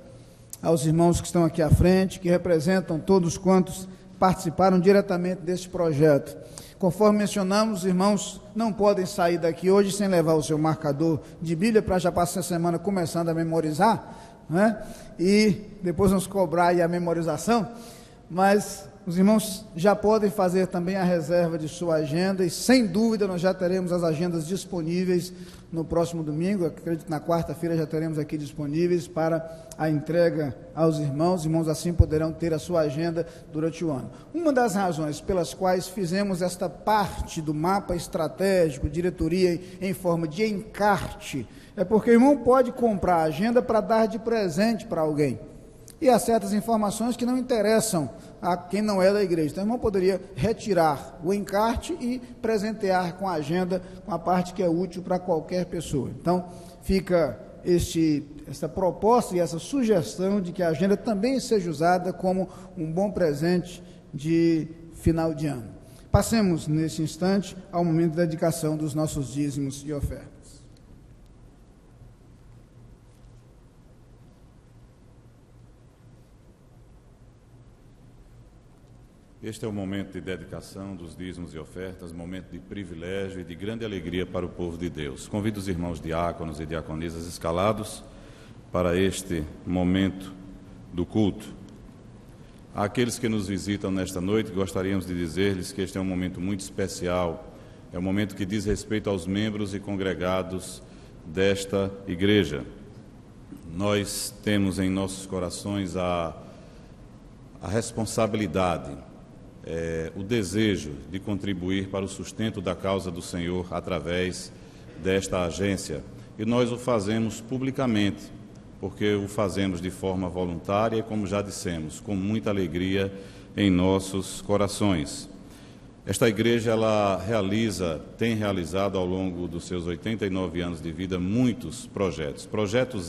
aos irmãos que estão aqui à frente, que representam todos quantos participaram diretamente deste projeto. Conforme mencionamos, os irmãos não podem sair daqui hoje sem levar o seu marcador de Bíblia, para já passar a semana começando a memorizar, né? E depois nos cobrar aí a memorização, mas os irmãos já podem fazer também a reserva de sua agenda, e sem dúvida nós já teremos as agendas disponíveis no próximo domingo. Acredito que na quarta-feira já teremos aqui disponíveis para a entrega aos irmãos. Os irmãos assim poderão ter a sua agenda durante o ano. Uma das razões pelas quais fizemos esta parte do mapa estratégico, diretoria em forma de encarte, é porque o irmão pode comprar a agenda para dar de presente para alguém. E há certas informações que não interessam a quem não é da igreja. Então, o irmão poderia retirar o encarte e presentear com a agenda, com a parte que é útil para qualquer pessoa. Então, fica essa proposta e essa sugestão de que a agenda também seja usada como um bom presente de final de ano. Passemos, nesse instante, ao momento da dedicação dos nossos dízimos e ofertas. Este é o momento de dedicação dos dízimos e ofertas, momento de privilégio e de grande alegria para o povo de Deus. Convido os irmãos diáconos e diaconisas escalados para este momento do culto. Àqueles que nos visitam nesta noite, gostaríamos de dizer-lhes que este é um momento muito especial, é um momento que diz respeito aos membros e congregados desta igreja. Nós temos em nossos corações a responsabilidade, o desejo de contribuir para o sustento da causa do Senhor através desta agência. E nós o fazemos publicamente, porque o fazemos de forma voluntária e, como já dissemos, com muita alegria em nossos corações. Esta igreja tem realizado ao longo dos seus 89 anos de vida muitos projetos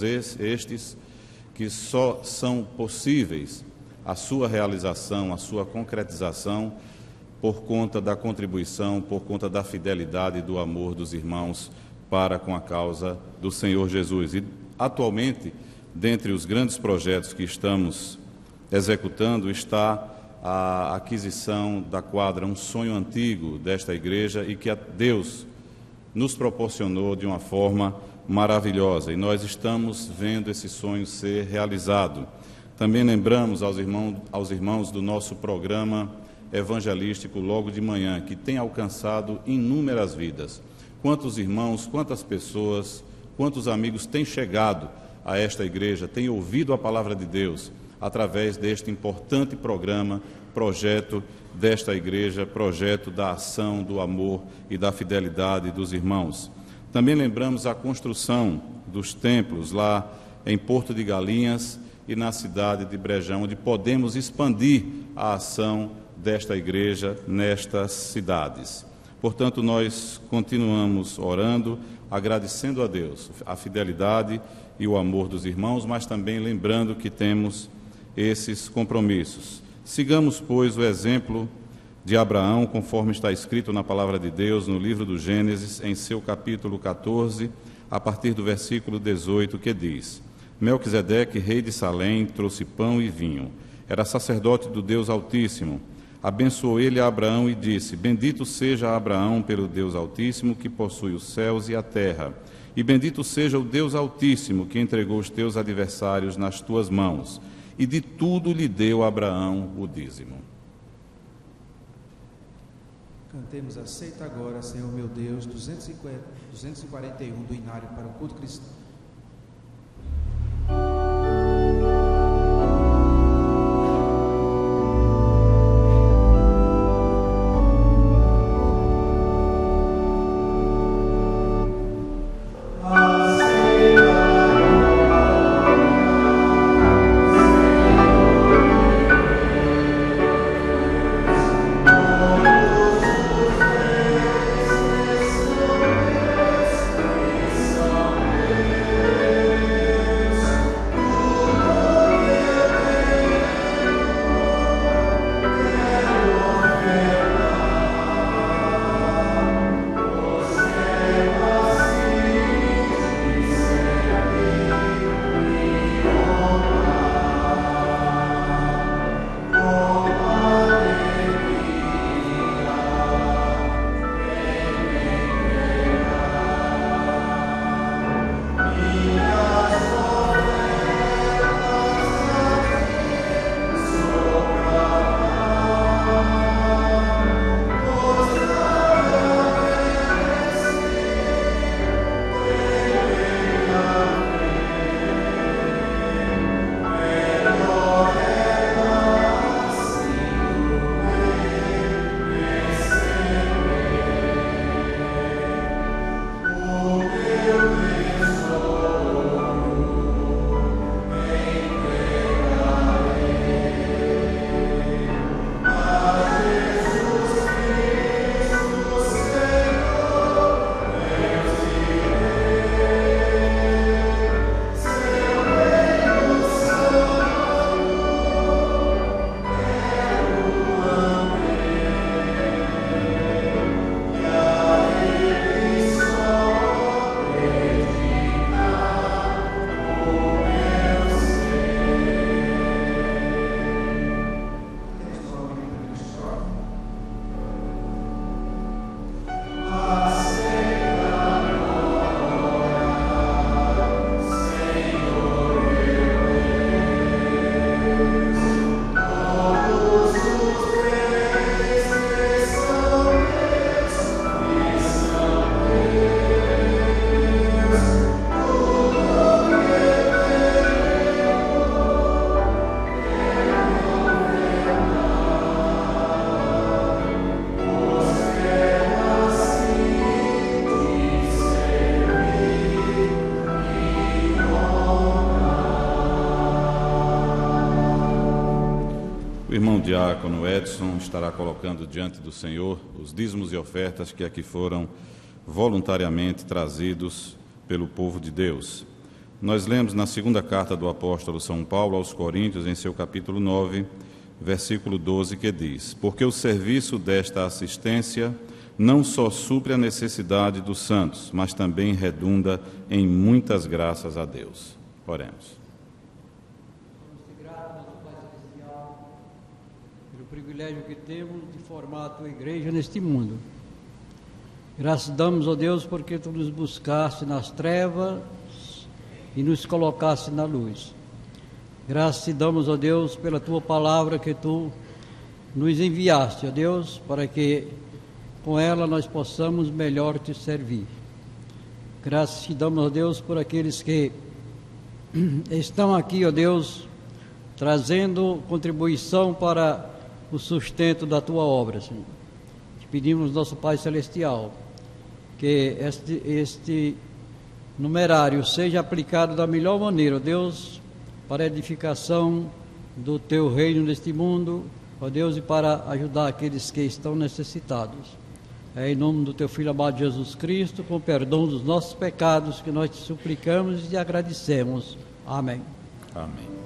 estes que só são possíveis a sua realização, a sua concretização, por conta da contribuição, por conta da fidelidade e do amor dos irmãos para com a causa do Senhor Jesus. E, atualmente, dentre os grandes projetos que estamos executando, está a aquisição da quadra, um sonho antigo desta igreja e que Deus nos proporcionou de uma forma maravilhosa. E nós estamos vendo esse sonho ser realizado. Também lembramos aos irmãos do nosso programa evangelístico logo de manhã, que tem alcançado inúmeras vidas. Quantos irmãos, quantas pessoas, quantos amigos têm chegado a esta igreja, têm ouvido a palavra de Deus através deste importante programa, projeto desta igreja, projeto da ação, do amor e da fidelidade dos irmãos. Também lembramos a construção dos templos lá em Porto de Galinhas e na cidade de Brejão, onde podemos expandir a ação desta igreja nestas cidades. Portanto, nós continuamos orando, agradecendo a Deus a fidelidade e o amor dos irmãos, mas também lembrando que temos esses compromissos. Sigamos, pois, o exemplo de Abraão, conforme está escrito na palavra de Deus, no livro do Gênesis, em seu capítulo 14, a partir do versículo 18, que diz: Melquisedeque, rei de Salém, trouxe pão e vinho. Era sacerdote do Deus Altíssimo. Abençoou ele a Abraão e disse: Bendito seja Abraão pelo Deus Altíssimo, que possui os céus e a terra. E bendito seja o Deus Altíssimo, que entregou os teus adversários nas tuas mãos. E de tudo lhe deu Abraão o dízimo. Cantemos Aceita Agora, Senhor meu Deus, 241 do Inário para o culto cristão. O irmão diácono Edson estará colocando diante do Senhor os dízimos e ofertas que aqui foram voluntariamente trazidos pelo povo de Deus. Nós lemos na segunda carta do apóstolo São Paulo aos Coríntios, em seu capítulo 9, versículo 12, que diz: Porque o serviço desta assistência não só supre a necessidade dos santos, mas também redunda em muitas graças a Deus. Oremos. Pelo privilégio que temos de formar a tua igreja neste mundo. Graças damos, ó Deus, porque tu nos buscaste nas trevas e nos colocaste na luz. Graças te damos, ó Deus, pela tua palavra que tu nos enviaste, ó Deus, para que com ela nós possamos melhor te servir. Graças te damos, ó Deus, por aqueles que estão aqui, ó Deus, trazendo contribuição para o sustento da tua obra, Senhor. Te pedimos, nosso Pai Celestial, que este numerário seja aplicado da melhor maneira, ó Deus, para a edificação do teu reino neste mundo, ó Deus, e para ajudar aqueles que estão necessitados. É em nome do teu Filho amado Jesus Cristo, com perdão dos nossos pecados, que nós te suplicamos e te agradecemos. Amém. Amém.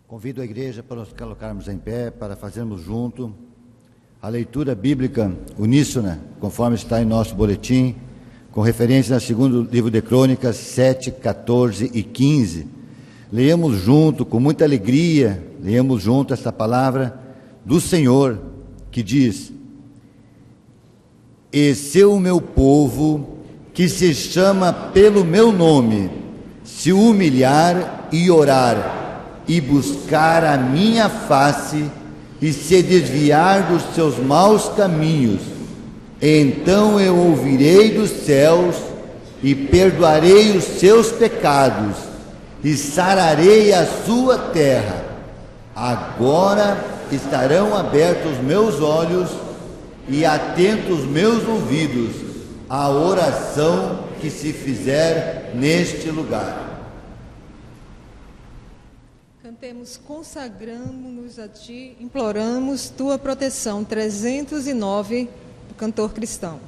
Convido a igreja para nos colocarmos em pé, para fazermos junto a leitura bíblica uníssona, conforme está em nosso boletim, com referência ao segundo livro de Crônicas 7, 14 e 15. Leamos junto, com muita alegria, leamos junto esta palavra do Senhor, que diz: "E se o meu povo, que se chama pelo meu nome, se humilhar e orar, e buscar a minha face, e se desviar dos seus maus caminhos, então eu ouvirei dos céus, e perdoarei os seus pecados, e sararei a sua terra. Agora estarão abertos os meus olhos, e atentos meus ouvidos, à oração que se fizer neste lugar." Cantemos, consagramos-nos a Ti, imploramos Tua proteção. 309, do cantor cristão.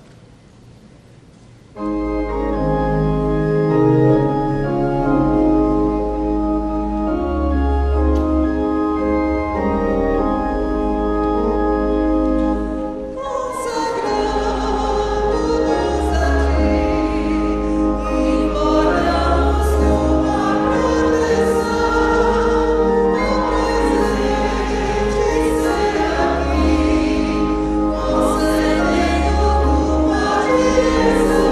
Concedendo uma direção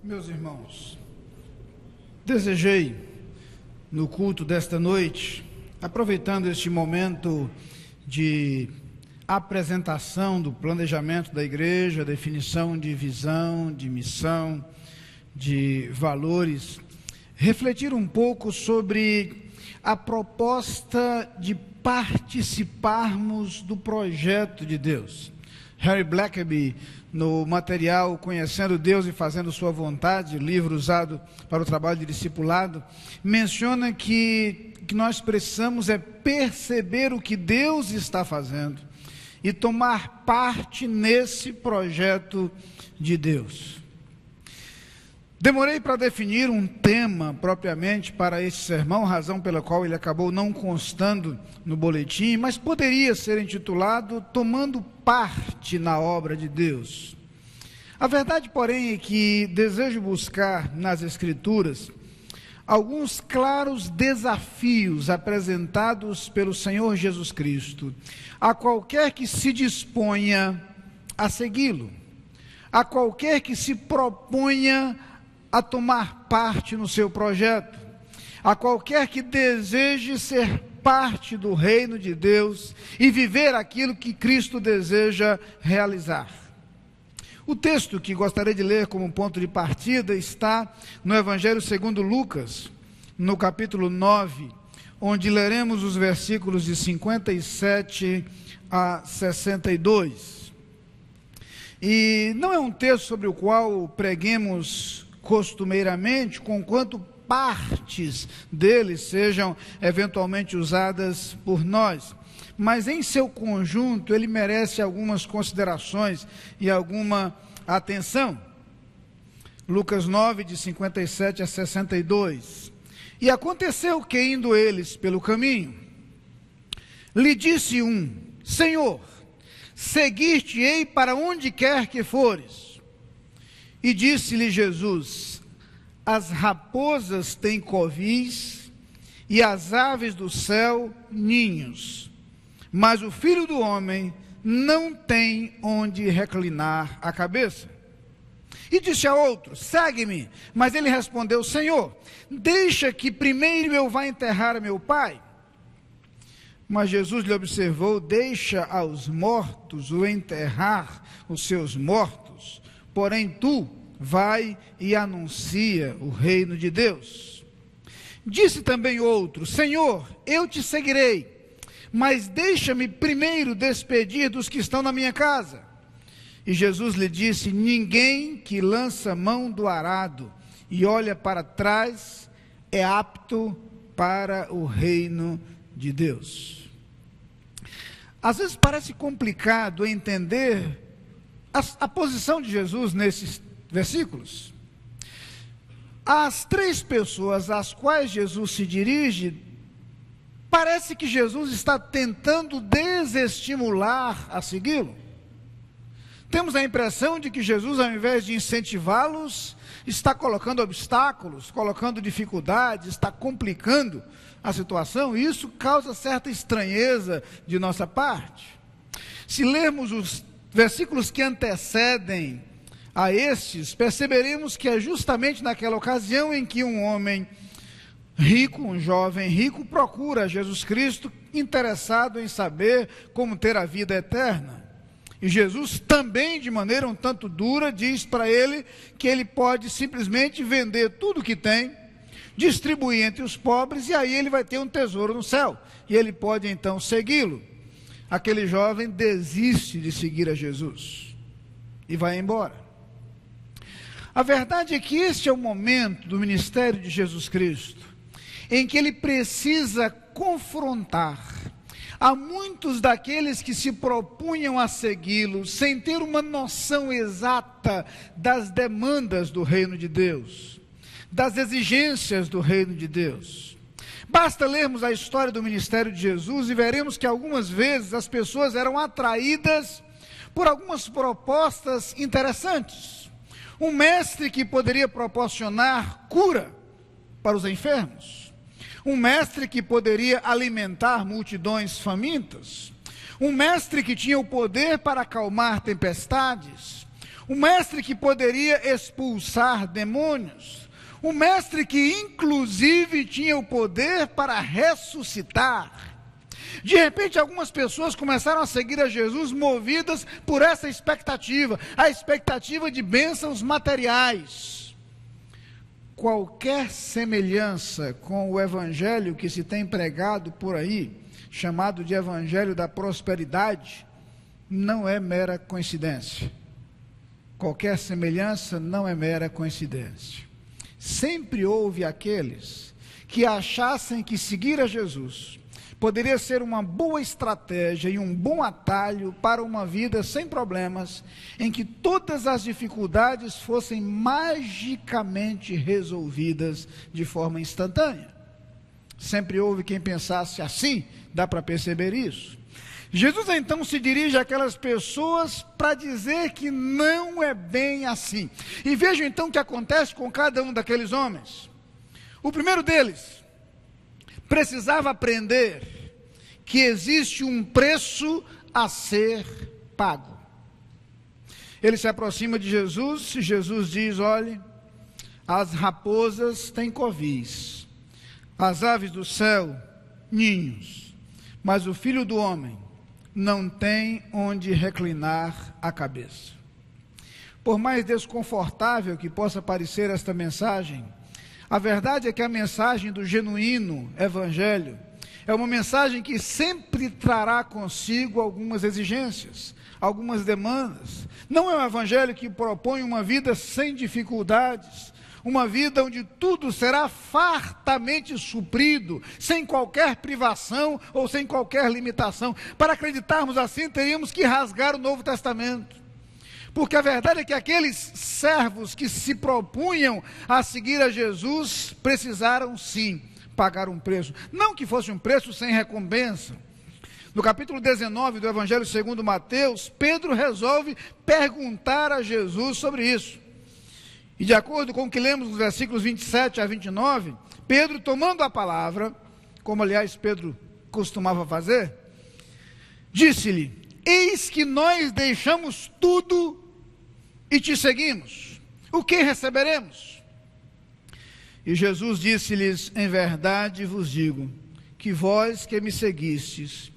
Meus irmãos, desejei no culto desta noite, aproveitando este momento de apresentação do planejamento da igreja, definição de visão, de missão, de valores, refletir um pouco sobre a proposta de participarmos do projeto de Deus. Harry Blackaby, no material Conhecendo Deus e Fazendo Sua Vontade, livro usado para o trabalho de discipulado, menciona que nós precisamos perceber o que Deus está fazendo e tomar parte nesse projeto de Deus. Demorei para definir um tema propriamente para esse sermão, razão pela qual ele acabou não constando no boletim, mas poderia ser intitulado Tomando Parte na Obra de Deus. A verdade, porém, é que desejo buscar nas Escrituras alguns claros desafios apresentados pelo Senhor Jesus Cristo a qualquer que se disponha a segui-lo, a qualquer que se proponha a tomar parte no seu projeto, a qualquer que deseje ser parte do reino de Deus e viver aquilo que Cristo deseja realizar. O texto que gostaria de ler como ponto de partida está no Evangelho segundo Lucas, no capítulo 9, onde leremos os versículos de 57 a 62. E não é um texto sobre o qual preguemos costumeiramente, conquanto partes dele sejam eventualmente usadas por nós, mas em seu conjunto ele merece algumas considerações e alguma atenção. Lucas 9, de 57 a 62. E aconteceu que, indo eles pelo caminho, lhe disse um: Senhor, seguir-te-ei para onde quer que fores. E disse-lhe Jesus: as raposas têm covis e as aves do céu ninhos, mas o Filho do Homem não tem onde reclinar a cabeça. E disse a outro: segue-me. Mas ele respondeu: Senhor, deixa que primeiro eu vá enterrar meu pai. Mas Jesus lhe observou: deixa aos mortos o enterrar os seus mortos, porém tu vai e anuncia o reino de Deus. Disse também outro: Senhor, eu te seguirei, mas deixa-me primeiro despedir dos que estão na minha casa. E Jesus lhe disse: ninguém que lança mão do arado e olha para trás é apto para o reino de Deus. Às vezes parece complicado entender a posição de Jesus nesses versículos. As três pessoas às quais Jesus se dirige, parece que Jesus está tentando desestimular a segui-lo. Temos a impressão de que Jesus, ao invés de incentivá-los, está colocando obstáculos, colocando dificuldades, está complicando a situação, e isso causa certa estranheza de nossa parte. Se lermos os versículos que antecedem a estes, perceberemos que é justamente naquela ocasião em que um homem rico, um jovem rico, procura Jesus Cristo, interessado em saber como ter a vida eterna. E Jesus também, de maneira um tanto dura, diz para ele que ele pode simplesmente vender tudo que tem, distribuir entre os pobres, e aí ele vai ter um tesouro no céu, e ele pode então segui-lo. Aquele jovem desiste de seguir a Jesus e vai embora. A verdade é que este é o momento do ministério de Jesus Cristo, em que ele precisa confrontar a muitos daqueles que se propunham a segui-lo, sem ter uma noção exata das demandas do reino de Deus, das exigências do reino de Deus. Basta lermos a história do ministério de Jesus e veremos que algumas vezes as pessoas eram atraídas por algumas propostas interessantes. Um mestre que poderia proporcionar cura para os enfermos, um mestre que poderia alimentar multidões famintas, um mestre que tinha o poder para acalmar tempestades, um mestre que poderia expulsar demônios, um mestre que inclusive tinha o poder para ressuscitar. De repente, algumas pessoas começaram a seguir a Jesus movidas por essa expectativa, a expectativa de bênçãos materiais. Qualquer semelhança com o evangelho que se tem pregado por aí, chamado de evangelho da prosperidade, não é mera coincidência. Qualquer semelhança não é mera coincidência. Sempre houve aqueles que achassem que seguir a Jesus poderia ser uma boa estratégia e um bom atalho para uma vida sem problemas, em que todas as dificuldades fossem magicamente resolvidas de forma instantânea. Sempre houve quem pensasse assim, dá para perceber isso. Jesus então se dirige àquelas pessoas para dizer que não é bem assim. E veja então o que acontece com cada um daqueles homens. O primeiro deles precisava aprender que existe um preço a ser pago. Ele se aproxima de Jesus e Jesus diz: olhe, as raposas têm covis, as aves do céu ninhos, mas o Filho do Homem não tem onde reclinar a cabeça. Por mais desconfortável que possa parecer esta mensagem, a verdade é que a mensagem do genuíno evangelho é uma mensagem que sempre trará consigo algumas exigências, algumas demandas. Não é um evangelho que propõe uma vida sem dificuldades, uma vida onde tudo será fartamente suprido, sem qualquer privação ou sem qualquer limitação. Para acreditarmos assim, teríamos que rasgar o Novo Testamento. Porque a verdade é que aqueles servos que se propunham a seguir a Jesus, precisaram sim pagar um preço. Não que fosse um preço sem recompensa. No capítulo 19 do Evangelho segundo Mateus, Pedro resolve perguntar a Jesus sobre isso. E de acordo com o que lemos nos versículos 27 a 29, Pedro, tomando a palavra, como aliás Pedro costumava fazer, disse-lhe: eis que nós deixamos tudo e te seguimos. O que receberemos? E Jesus disse-lhes: em verdade vos digo, que vós que me seguistes,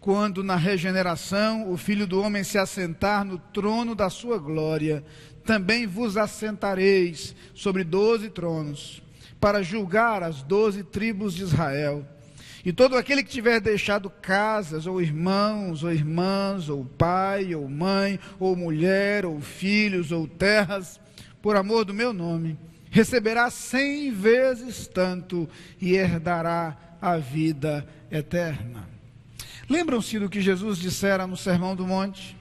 quando na regeneração o Filho do Homem se assentar no trono da sua glória, também vos assentareis sobre 12 tronos, para julgar as 12 tribos de Israel. E todo aquele que tiver deixado casas, ou irmãos, ou irmãs, ou pai, ou mãe, ou mulher, ou filhos, ou terras, por amor do meu nome, receberá 100 vezes tanto e herdará a vida eterna. Lembram-se do que Jesus dissera no Sermão do Monte?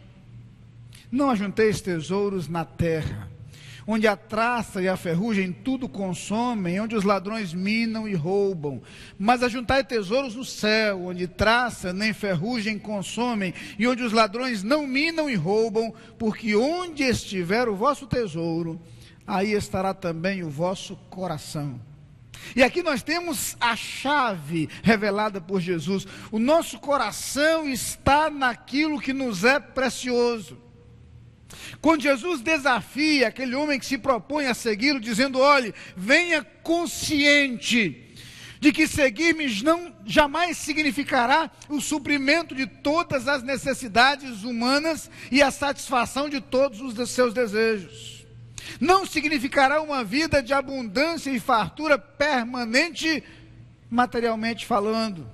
Não ajunteis tesouros na terra, onde a traça e a ferrugem tudo consomem, onde os ladrões minam e roubam, mas ajuntai tesouros no céu, onde traça nem ferrugem consomem, e onde os ladrões não minam e roubam, porque onde estiver o vosso tesouro, aí estará também o vosso coração. E aqui nós temos a chave revelada por Jesus. O nosso coração está naquilo que nos é precioso. Quando Jesus desafia aquele homem que se propõe a segui-lo, dizendo: olhe, venha consciente de que seguir-me jamais significará o suprimento de todas as necessidades humanas e a satisfação de todos os seus desejos. Não significará uma vida de abundância e fartura permanente, materialmente falando.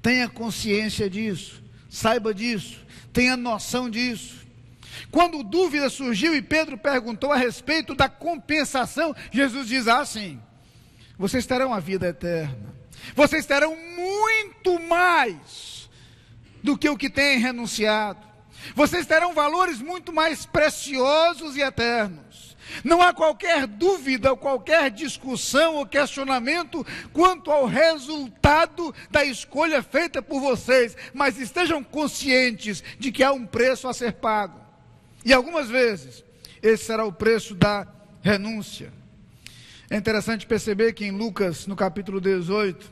Tenha consciência disso, saiba disso, tenha noção disso. Quando dúvida surgiu e Pedro perguntou a respeito da compensação, Jesus diz: sim, vocês terão a vida eterna, vocês terão muito mais do que o que têm renunciado, vocês terão valores muito mais preciosos e eternos. Não há qualquer dúvida, ou qualquer discussão ou questionamento quanto ao resultado da escolha feita por vocês, mas estejam conscientes de que há um preço a ser pago. E algumas vezes, esse será o preço da renúncia. É interessante perceber que em Lucas, no capítulo 18,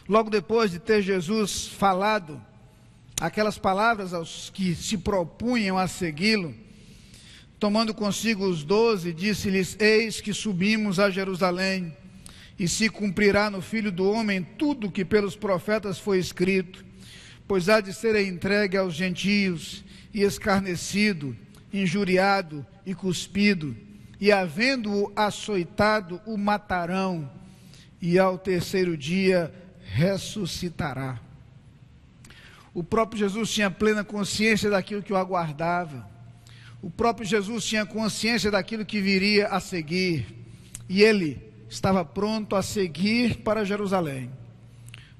logo depois de ter Jesus falado aquelas palavras aos que se propunham a segui-lo, Tomando consigo os 12, disse-lhes: eis que subimos a Jerusalém, e se cumprirá no Filho do Homem tudo o que pelos profetas foi escrito, pois há de ser entregue aos gentios, e escarnecido, injuriado e cuspido, e havendo-o açoitado, o matarão, e ao terceiro dia ressuscitará. O próprio Jesus tinha plena consciência daquilo que o aguardava. O próprio Jesus tinha consciência daquilo que viria a seguir. E ele estava pronto a seguir para Jerusalém.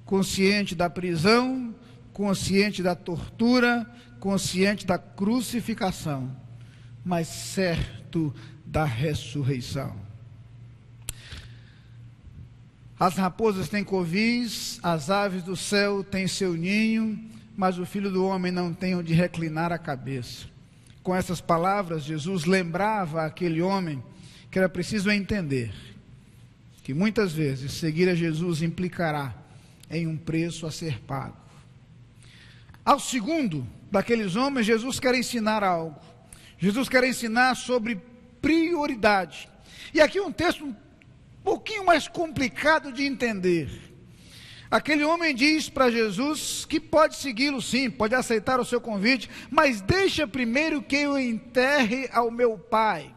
Consciente da prisão, consciente da tortura, consciente da crucificação, mas certo da ressurreição. As raposas têm covis, as aves do céu têm seu ninho, mas o Filho do Homem não tem onde reclinar a cabeça. Com essas palavras, Jesus lembrava àquele homem que era preciso entender que muitas vezes seguir a Jesus implicará em um preço a ser pago. Ao segundo daqueles homens, Jesus quer ensinar algo. Jesus quer ensinar sobre prioridade. E aqui um texto um pouquinho mais complicado de entender. Aquele homem diz para Jesus que pode segui-lo sim, pode aceitar o seu convite, mas deixa primeiro que eu enterre ao meu pai.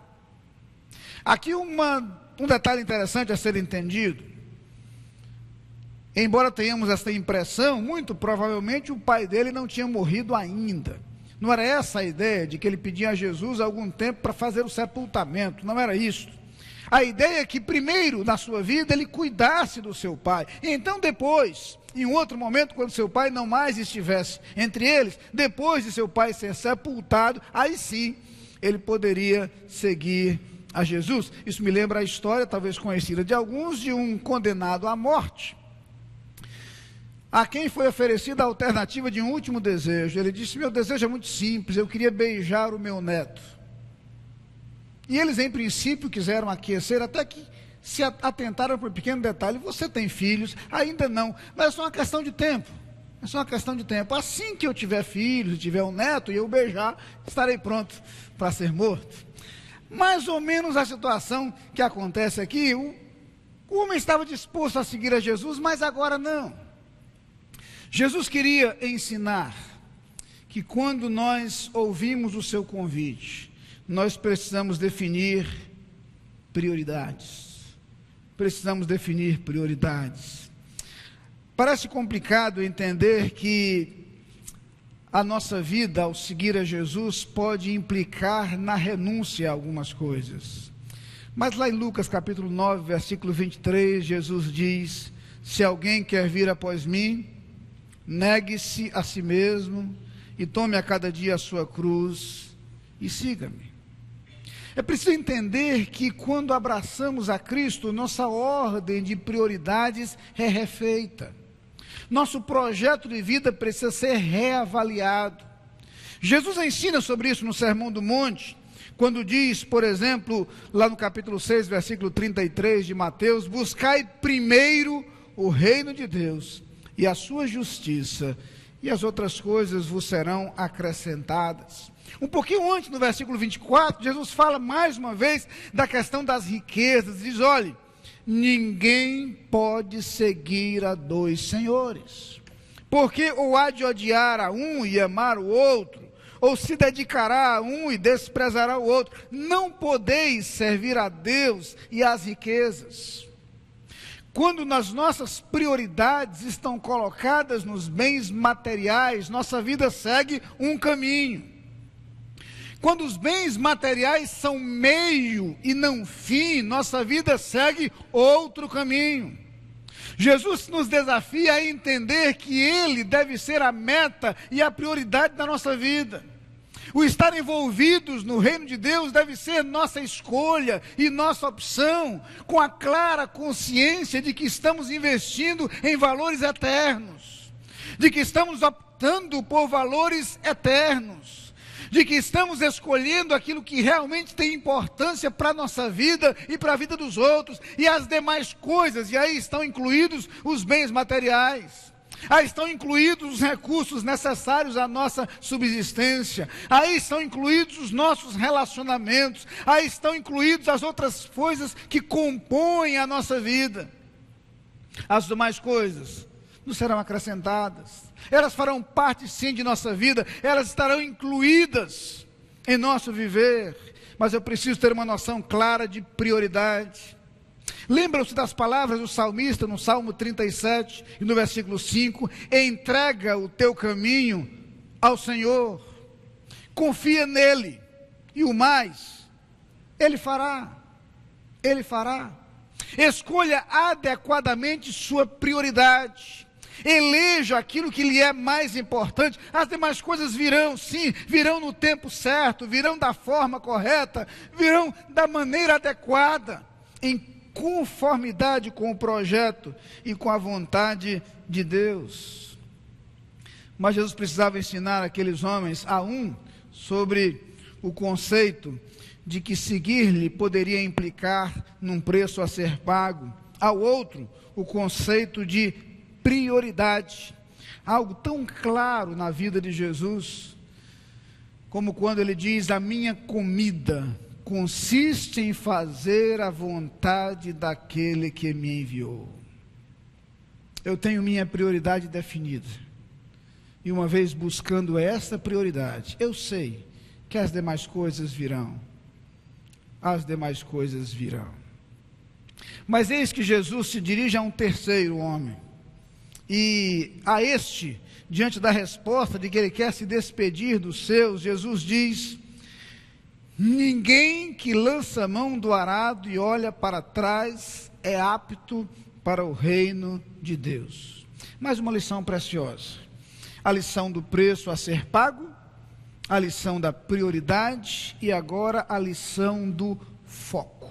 Aqui um detalhe interessante a ser entendido. Embora tenhamos essa impressão, muito provavelmente o pai dele não tinha morrido ainda. Não era essa a ideia de que ele pedia a Jesus algum tempo para fazer o sepultamento, não era isso. A ideia é que primeiro na sua vida ele cuidasse do seu pai, e então depois, em um outro momento, quando seu pai não mais estivesse entre eles, depois de seu pai ser sepultado, aí sim ele poderia seguir a Jesus. Isso me lembra a história, talvez conhecida de alguns, de um condenado à morte, a quem foi oferecida a alternativa de um último desejo. Ele disse: meu desejo é muito simples, eu queria beijar o meu neto. E eles, em princípio, quiseram aquecer, até que se atentaram para um pequeno detalhe: você tem filhos? Ainda não, mas é só uma questão de tempo. É só uma questão de tempo. Assim que eu tiver filhos, tiver um neto, e eu beijar, estarei pronto para ser morto. Mais ou menos a situação que acontece aqui. O homem estava disposto a seguir a Jesus, mas agora não. Jesus queria ensinar que quando nós ouvimos o seu convite, nós precisamos definir prioridades. Precisamos definir prioridades. Parece complicado entender que a nossa vida, ao seguir a Jesus, pode implicar na renúncia a algumas coisas. Mas lá em Lucas capítulo 9, versículo 23, Jesus diz: se alguém quer vir após mim, negue-se a si mesmo e tome a cada dia a sua cruz e siga-me. É preciso entender que quando abraçamos a Cristo, nossa ordem de prioridades é refeita. Nosso projeto de vida precisa ser reavaliado. Jesus ensina sobre isso no Sermão do Monte, quando diz, por exemplo, lá no capítulo 6, versículo 33 de Mateus: buscai primeiro o reino de Deus e a sua justiça, e as outras coisas vos serão acrescentadas. Um pouquinho antes, no versículo 24, Jesus fala mais uma vez da questão das riquezas. Diz: olhe, ninguém pode seguir a dois senhores, porque ou há de odiar a um e amar o outro, ou se dedicará a um e desprezará o outro. Não podeis servir a Deus e às riquezas. Quando nas nossas prioridades estão colocadas nos bens materiais, nossa vida segue um caminho. Quando os bens materiais são meio e não fim, nossa vida segue outro caminho. Jesus nos desafia a entender que Ele deve ser a meta e a prioridade da nossa vida. O estar envolvidos no reino de Deus deve ser nossa escolha e nossa opção, com a clara consciência de que estamos investindo em valores eternos, de que estamos optando por valores eternos, de que estamos escolhendo aquilo que realmente tem importância para a nossa vida e para a vida dos outros, e as demais coisas, e aí estão incluídos os bens materiais. Aí estão incluídos os recursos necessários à nossa subsistência. Aí estão incluídos os nossos relacionamentos. Aí estão incluídas as outras coisas que compõem a nossa vida. As demais coisas nos serão acrescentadas. Elas farão parte sim de nossa vida. Elas estarão incluídas em nosso viver. Mas eu preciso ter uma noção clara de prioridade. Lembram-se das palavras do salmista no Salmo 37 e no versículo 5: entrega o teu caminho ao Senhor, confia nele, e o mais, Ele fará. Ele fará. Escolha adequadamente sua prioridade, eleja aquilo que lhe é mais importante. As demais coisas virão, sim, virão no tempo certo, virão da forma correta, virão da maneira adequada, em conformidade com o projeto e com a vontade de Deus. Mas Jesus precisava ensinar aqueles homens, a um, sobre o conceito de que seguir-lhe poderia implicar num preço a ser pago, ao outro, o conceito de prioridade, algo tão claro na vida de Jesus, como quando ele diz: a minha comida consiste em fazer a vontade daquele que me enviou. Eu tenho minha prioridade definida, e uma vez buscando essa prioridade, eu sei que as demais coisas virão. As demais coisas virão. Mas eis que Jesus se dirige a um terceiro homem, e a este, diante da resposta de que ele quer se despedir dos seus, Jesus diz: ninguém que lança a mão do arado e olha para trás é apto para o reino de Deus. Mais uma lição preciosa, a lição do preço a ser pago, a lição da prioridade e agora a lição do foco.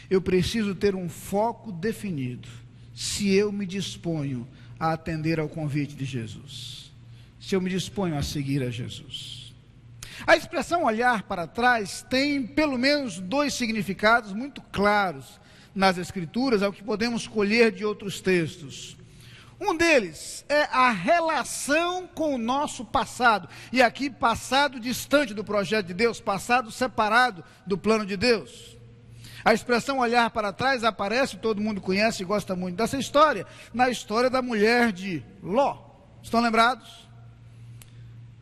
Eu preciso ter um foco definido, se eu me disponho a atender ao convite de Jesus, se eu me disponho a seguir a Jesus. A expressão olhar para trás tem pelo menos dois significados muito claros nas Escrituras, ao que podemos colher de outros textos. Um deles é a relação com o nosso passado, e aqui passado distante do projeto de Deus, passado separado do plano de Deus. A expressão olhar para trás aparece, todo mundo conhece e gosta muito dessa história, na história da mulher de Ló. Estão lembrados?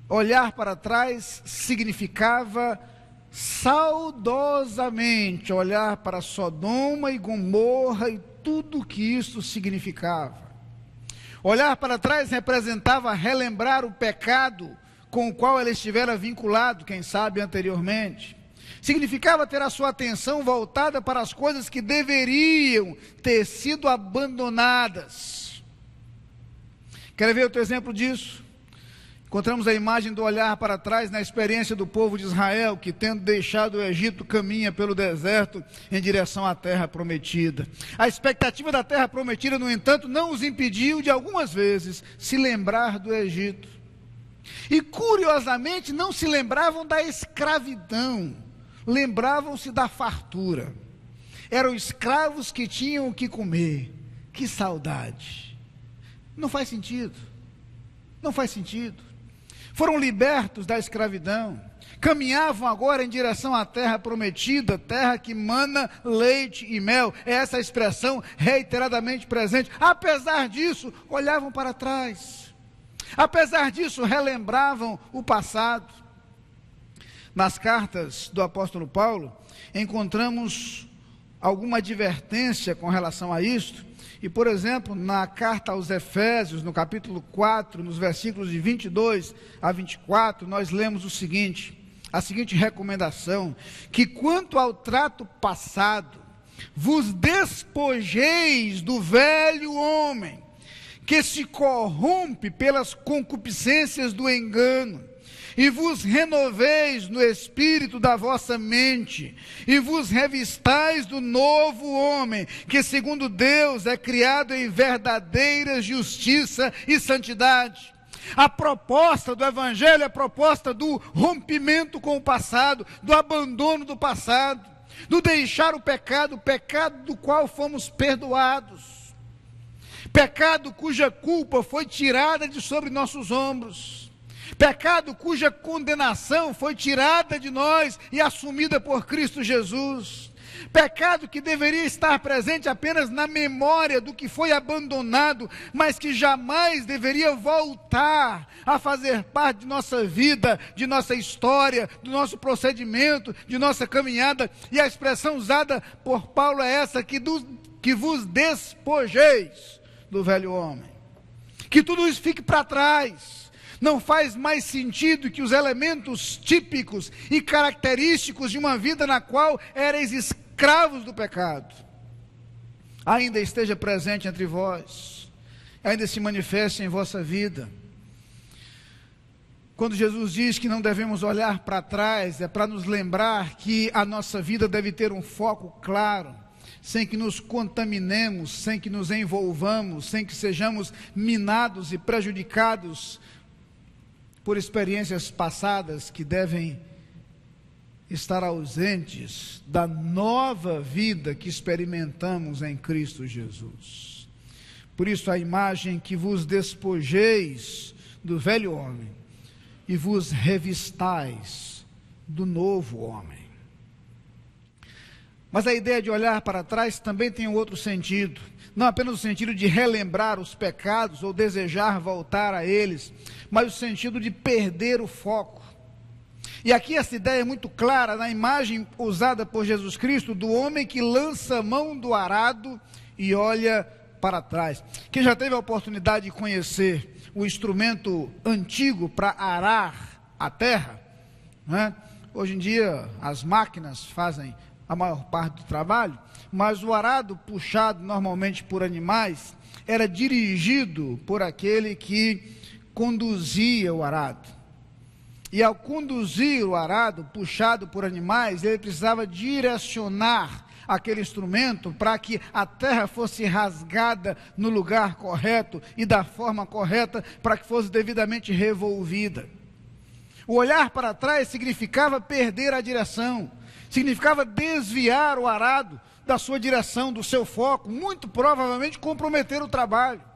Olhar para trás significava saudosamente olhar para Sodoma e Gomorra e tudo o que isso significava. Olhar para trás representava relembrar o pecado com o qual ela estivera vinculado, quem sabe anteriormente. Significava ter a sua atenção voltada para as coisas que deveriam ter sido abandonadas. Quer ver outro exemplo disso? Encontramos a imagem do olhar para trás na experiência do povo de Israel, que tendo deixado o Egito, caminha pelo deserto em direção à terra prometida. A expectativa da terra prometida, no entanto, não os impediu de algumas vezes se lembrar do Egito. E curiosamente não se lembravam da escravidão, lembravam-se da fartura. Eram escravos que tinham o que comer. Que saudade! Não faz sentido. Não faz sentido. Foram libertos da escravidão, caminhavam agora em direção à terra prometida, terra que mana leite e mel. É essa expressão reiteradamente presente. Apesar disso, olhavam para trás. Apesar disso, relembravam o passado. Nas cartas do apóstolo Paulo, encontramos alguma advertência com relação a isto. E, por exemplo, na carta aos Efésios, no capítulo 4, nos versículos de 22 a 24, nós lemos a seguinte recomendação: que quanto ao trato passado, vos despojeis do velho homem, que se corrompe pelas concupiscências do engano, e vos renoveis no espírito da vossa mente, e vos revistais do novo homem, que segundo Deus é criado em verdadeira justiça e santidade. A proposta do Evangelho é a proposta do rompimento com o passado, do abandono do passado, do deixar o pecado do qual fomos perdoados. Pecado cuja culpa foi tirada de sobre nossos ombros. Pecado cuja condenação foi tirada de nós e assumida por Cristo Jesus. Pecado que deveria estar presente apenas na memória do que foi abandonado, mas que jamais deveria voltar a fazer parte de nossa vida, de nossa história, do nosso procedimento, de nossa caminhada. E a expressão usada por Paulo é essa, que vos despojeis do velho homem. Que tudo isso fique para trás. Não faz mais sentido que os elementos típicos e característicos de uma vida na qual erais escravos do pecado ainda esteja presente entre vós, ainda se manifeste em vossa vida. Quando Jesus diz que não devemos olhar para trás, é para nos lembrar que a nossa vida deve ter um foco claro, sem que nos contaminemos, sem que nos envolvamos, sem que sejamos minados e prejudicados por experiências passadas que devem estar ausentes da nova vida que experimentamos em Cristo Jesus. Por isso a imagem que vos despojeis do velho homem e vos revistais do novo homem. Mas a ideia de olhar para trás também tem um outro sentido, não apenas o sentido de relembrar os pecados ou desejar voltar a eles, mas o sentido de perder o foco. E aqui essa ideia é muito clara na imagem usada por Jesus Cristo do homem que lança a mão do arado e olha para trás. Quem já teve a oportunidade de conhecer o instrumento antigo para arar a terra, né? Hoje em dia as máquinas fazem a maior parte do trabalho, mas o arado puxado normalmente por animais era dirigido por aquele que conduzia o arado. E ao conduzir o arado puxado por animais, ele precisava direcionar aquele instrumento para que a terra fosse rasgada no lugar correto e da forma correta, para que fosse devidamente revolvida. O olhar para trás significava perder a direção, significava desviar o arado da sua direção, do seu foco, muito provavelmente comprometer o trabalho.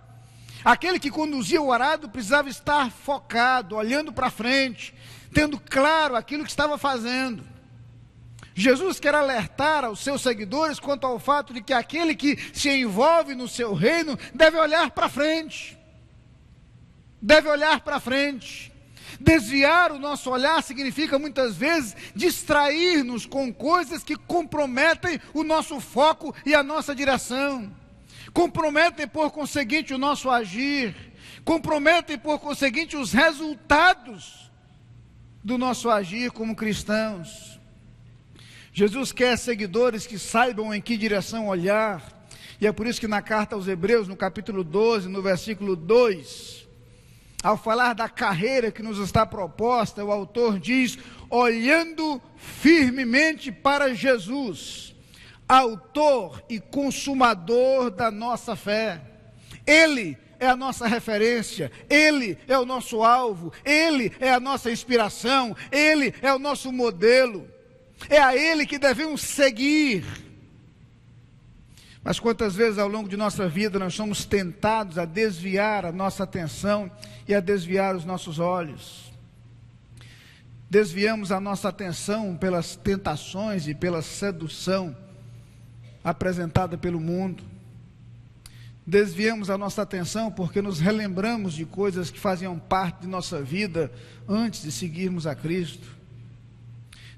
Aquele que conduzia o arado precisava estar focado, olhando para frente, tendo claro aquilo que estava fazendo. Jesus quer alertar aos seus seguidores quanto ao fato de que aquele que se envolve no seu reino deve olhar para frente. Deve olhar para frente. Desviar o nosso olhar significa muitas vezes distrair-nos com coisas que comprometem o nosso foco e a nossa direção. Comprometem por conseguinte o nosso agir. Comprometem por conseguinte os resultados do nosso agir como cristãos. Jesus quer seguidores que saibam em que direção olhar. E é por isso que na carta aos Hebreus, no capítulo 12, no versículo 2, ao falar da carreira que nos está proposta, o autor diz: olhando firmemente para Jesus, autor e consumador da nossa fé. Ele é a nossa referência, Ele é o nosso alvo, Ele é a nossa inspiração, Ele é o nosso modelo, é a Ele que devemos seguir. Mas quantas vezes ao longo de nossa vida nós somos tentados a desviar a nossa atenção e a desviar os nossos olhos. Desviamos a nossa atenção pelas tentações e pela sedução apresentada pelo mundo. Desviamos a nossa atenção porque nos relembramos de coisas que faziam parte de nossa vida antes de seguirmos a Cristo.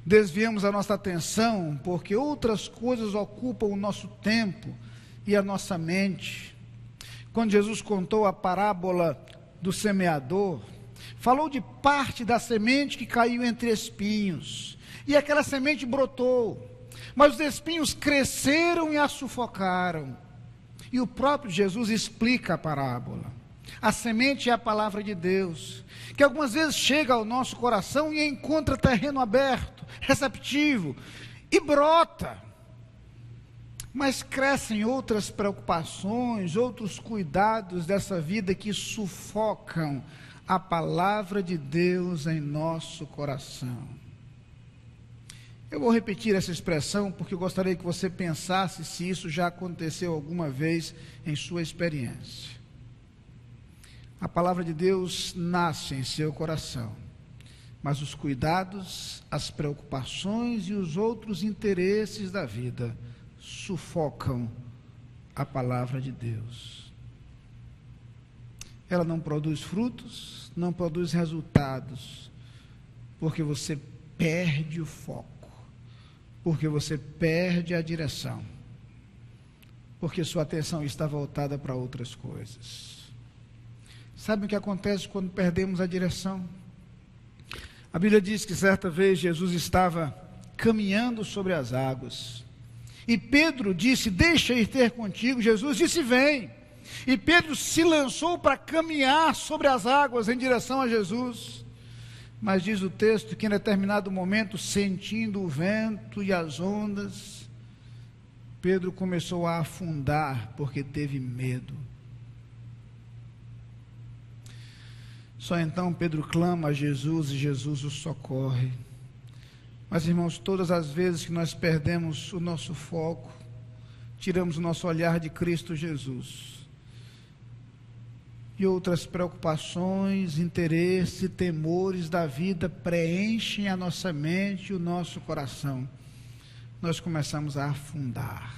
Desviamos a nossa atenção porque outras coisas ocupam o nosso tempo e a nossa mente. Quando Jesus contou a parábola do semeador, falou de parte da semente que caiu entre espinhos, e aquela semente brotou, mas os espinhos cresceram e a sufocaram. E o próprio Jesus explica a parábola. A semente é a palavra de Deus, que algumas vezes chega ao nosso coração e encontra terreno aberto, receptivo, e brota. Mas crescem outras preocupações, outros cuidados dessa vida que sufocam a palavra de Deus em nosso coração. Eu vou repetir essa expressão porque eu gostaria que você pensasse se isso já aconteceu alguma vez em sua experiência. A palavra de Deus nasce em seu coração, mas os cuidados, as preocupações e os outros interesses da vida sufocam a palavra de Deus. Ela não produz frutos, não produz resultados, porque você perde o foco, porque você perde a direção, porque sua atenção está voltada para outras coisas. Sabe o que acontece quando perdemos a direção? A Bíblia diz que certa vez Jesus estava caminhando sobre as águas, e Pedro disse: deixa ir ter contigo. Jesus disse: vem. E Pedro se lançou para caminhar sobre as águas em direção a Jesus. Mas diz o texto que em determinado momento, sentindo o vento e as ondas, Pedro começou a afundar porque teve medo. Só então Pedro clama a Jesus e Jesus o socorre. Mas, irmãos, todas as vezes que nós perdemos o nosso foco, tiramos o nosso olhar de Cristo Jesus, e outras preocupações, interesses e temores da vida preenchem a nossa mente e o nosso coração, nós começamos a afundar.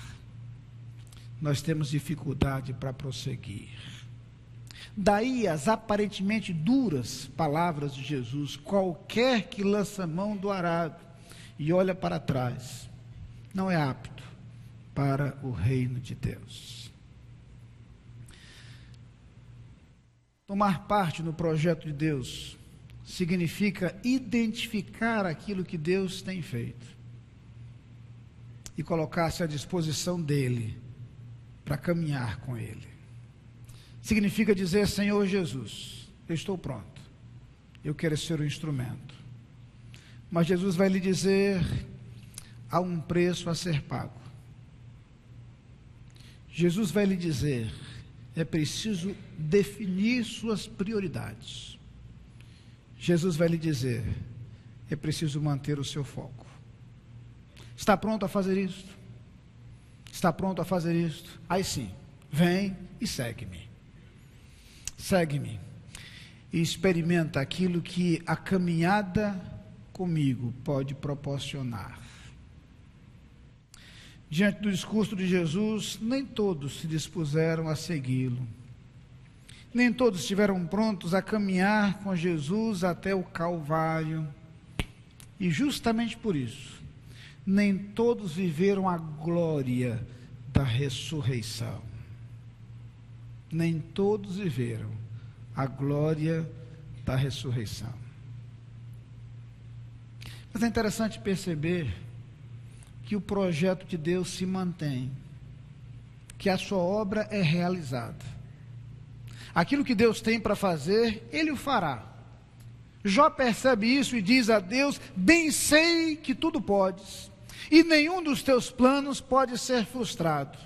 Nós temos dificuldade para prosseguir. Daí as aparentemente duras palavras de Jesus: qualquer que lança mão do arado e olha para trás, não é apto para o reino de Deus. Tomar parte no projeto de Deus significa identificar aquilo que Deus tem feito e colocar-se à disposição dele para caminhar com ele. Significa dizer: Senhor Jesus, eu estou pronto, eu quero ser o instrumento. Mas Jesus vai lhe dizer: há um preço a ser pago. Jesus vai lhe dizer: é preciso definir suas prioridades. Jesus vai lhe dizer: é preciso manter o seu foco. Está pronto a fazer isto? Está pronto a fazer isto? Aí sim, vem e segue-me. Segue-me e experimenta aquilo que a caminhada comigo pode proporcionar. Diante do discurso de Jesus, nem todos se dispuseram a segui-lo. Nem todos estiveram prontos a caminhar com Jesus até o Calvário. E justamente por isso, nem todos viveram a glória da ressurreição. Nem todos viveram a glória da ressurreição. Mas é interessante perceber que o projeto de Deus se mantém, que a sua obra é realizada. Aquilo que Deus tem para fazer, Ele o fará. Jó percebe isso e diz a Deus: bem sei que tudo podes, e nenhum dos teus planos pode ser frustrado.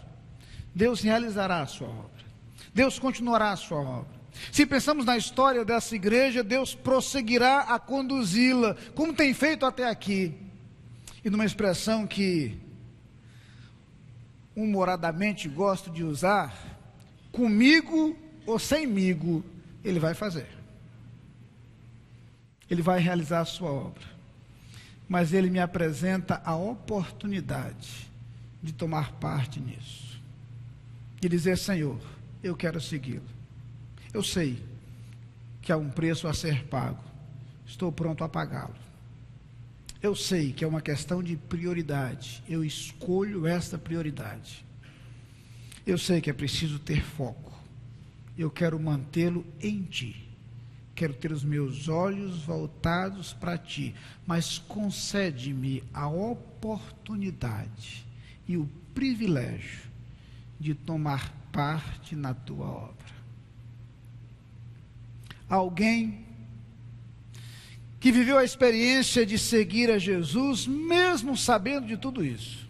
Deus realizará a sua obra. Deus continuará a sua obra. Se pensamos na história dessa igreja, Deus prosseguirá a conduzi-la, como tem feito até aqui. E numa expressão que humoradamente gosto de usar: comigo ou semigo, Ele vai fazer. Ele vai realizar a sua obra. Mas Ele me apresenta a oportunidade de tomar parte nisso. De dizer: Senhor, eu quero segui-lo. Eu sei que há um preço a ser pago. Estou pronto a pagá-lo. Eu sei que é uma questão de prioridade. Eu escolho esta prioridade. Eu sei que é preciso ter foco. Eu quero mantê-lo em Ti. Quero ter os meus olhos voltados para Ti. Mas concede-me a oportunidade e o privilégio de tomar parte na Tua obra. Alguém que viveu a experiência de seguir a Jesus, mesmo sabendo de tudo isso,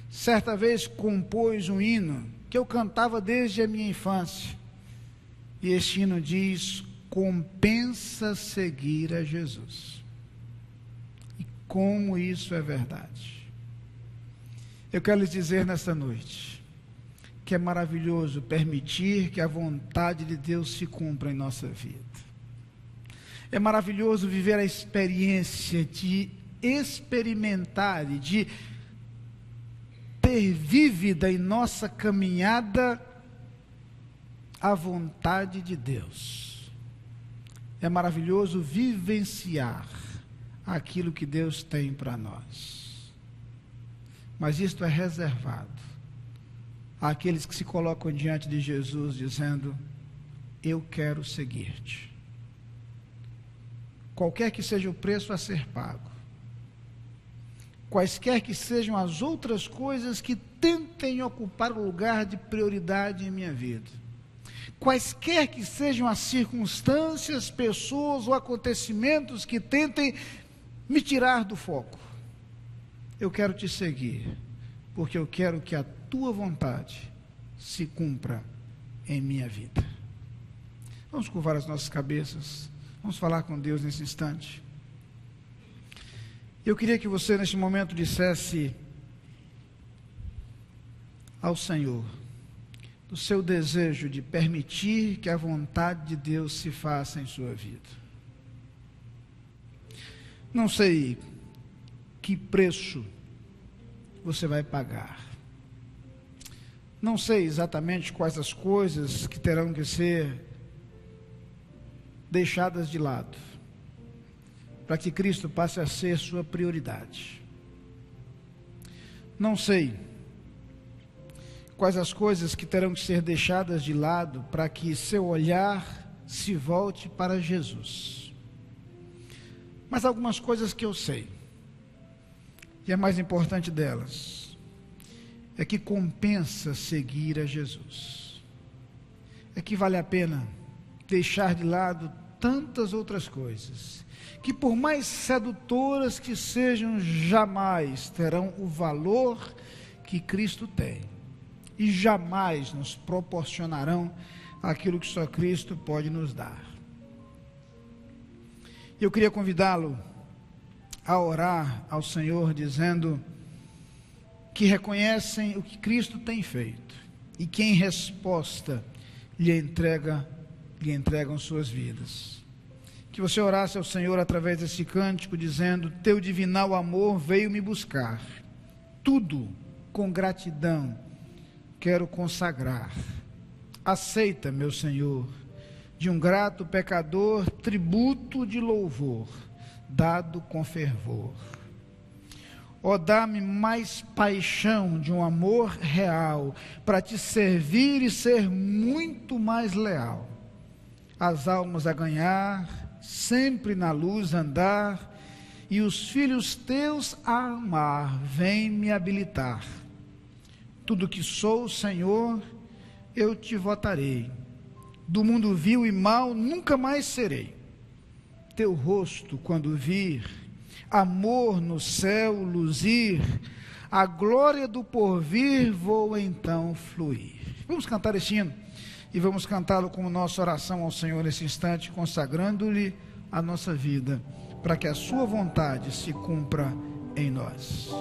certa vez compôs um hino que eu cantava desde a minha infância, e este hino diz: compensa seguir a Jesus. E como isso é verdade. Eu quero lhes dizer nesta noite que é maravilhoso permitir que a vontade de Deus se cumpra em nossa vida. É maravilhoso viver a experiência de experimentar e de ter vívida em nossa caminhada a vontade de Deus. É maravilhoso vivenciar aquilo que Deus tem para nós. Mas isto é reservado àqueles que se colocam diante de Jesus dizendo: eu quero seguir-te. Qualquer que seja o preço a ser pago, quaisquer que sejam as outras coisas que tentem ocupar o lugar de prioridade em minha vida, quaisquer que sejam as circunstâncias, pessoas ou acontecimentos que tentem me tirar do foco, eu quero te seguir, porque eu quero que a tua vontade se cumpra em minha vida. Vamos curvar as nossas cabeças, vamos falar com Deus nesse instante. Eu queria que você neste momento dissesse ao Senhor do seu desejo de permitir que a vontade de Deus se faça em sua vida. Não sei que preço você vai pagar. Não sei exatamente quais as coisas que terão que ser deixadas de lado para que Cristo passe a ser sua prioridade. Não sei quais as coisas que terão que ser deixadas de lado para que seu olhar se volte para Jesus. Mas algumas coisas que eu sei, e a mais importante delas, é que compensa seguir a Jesus. É que vale a pena deixar de lado tantas outras coisas, que por mais sedutoras que sejam, jamais terão o valor que Cristo tem, e jamais nos proporcionarão aquilo que só Cristo pode nos dar. Eu queria convidá-lo a orar ao Senhor, dizendo que reconhecem o que Cristo tem feito, e que em resposta lhe entregam suas vidas. Que você orasse ao Senhor através desse cântico, dizendo: teu divinal amor veio me buscar, tudo com gratidão quero consagrar. Aceita, meu Senhor, de um grato pecador, tributo de louvor, dado com fervor. Ó, dá-me mais paixão de um amor real, para te servir e ser muito mais leal. As almas a ganhar, sempre na luz andar, e os filhos teus a amar, vem me habilitar. Tudo que sou, Senhor, eu te votarei. Do mundo vil e mau nunca mais serei. Teu rosto quando vir, amor no céu luzir, a glória do porvir vou então fluir. Vamos cantar este hino e vamos cantá-lo como nossa oração ao Senhor nesse instante, consagrando-lhe a nossa vida, para que a sua vontade se cumpra em nós.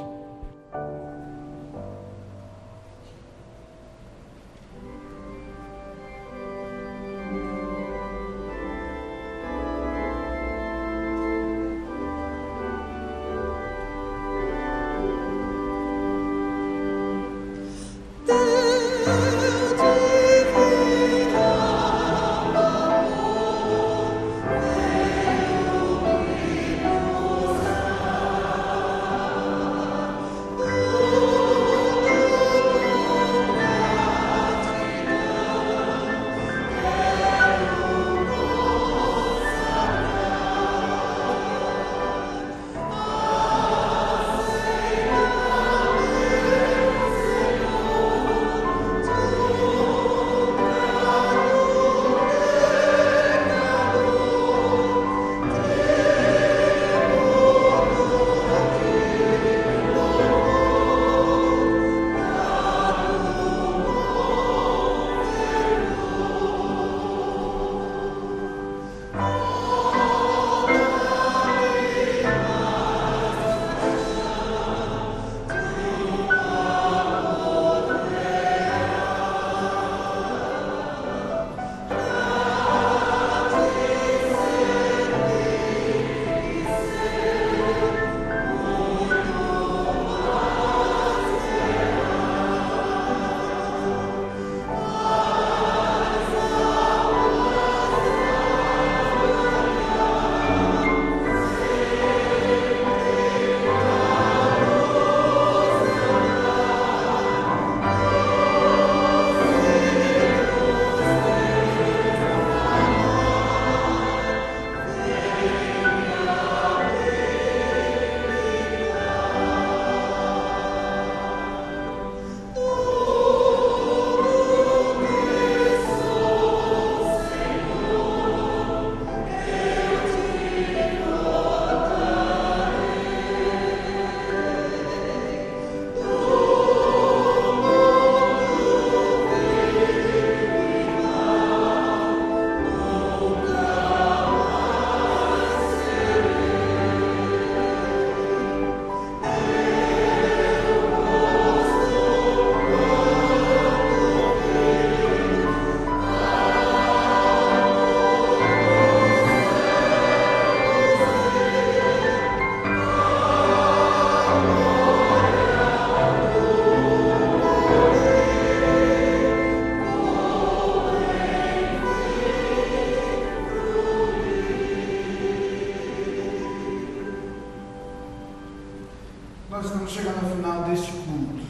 nós estamos chegando ao final deste culto.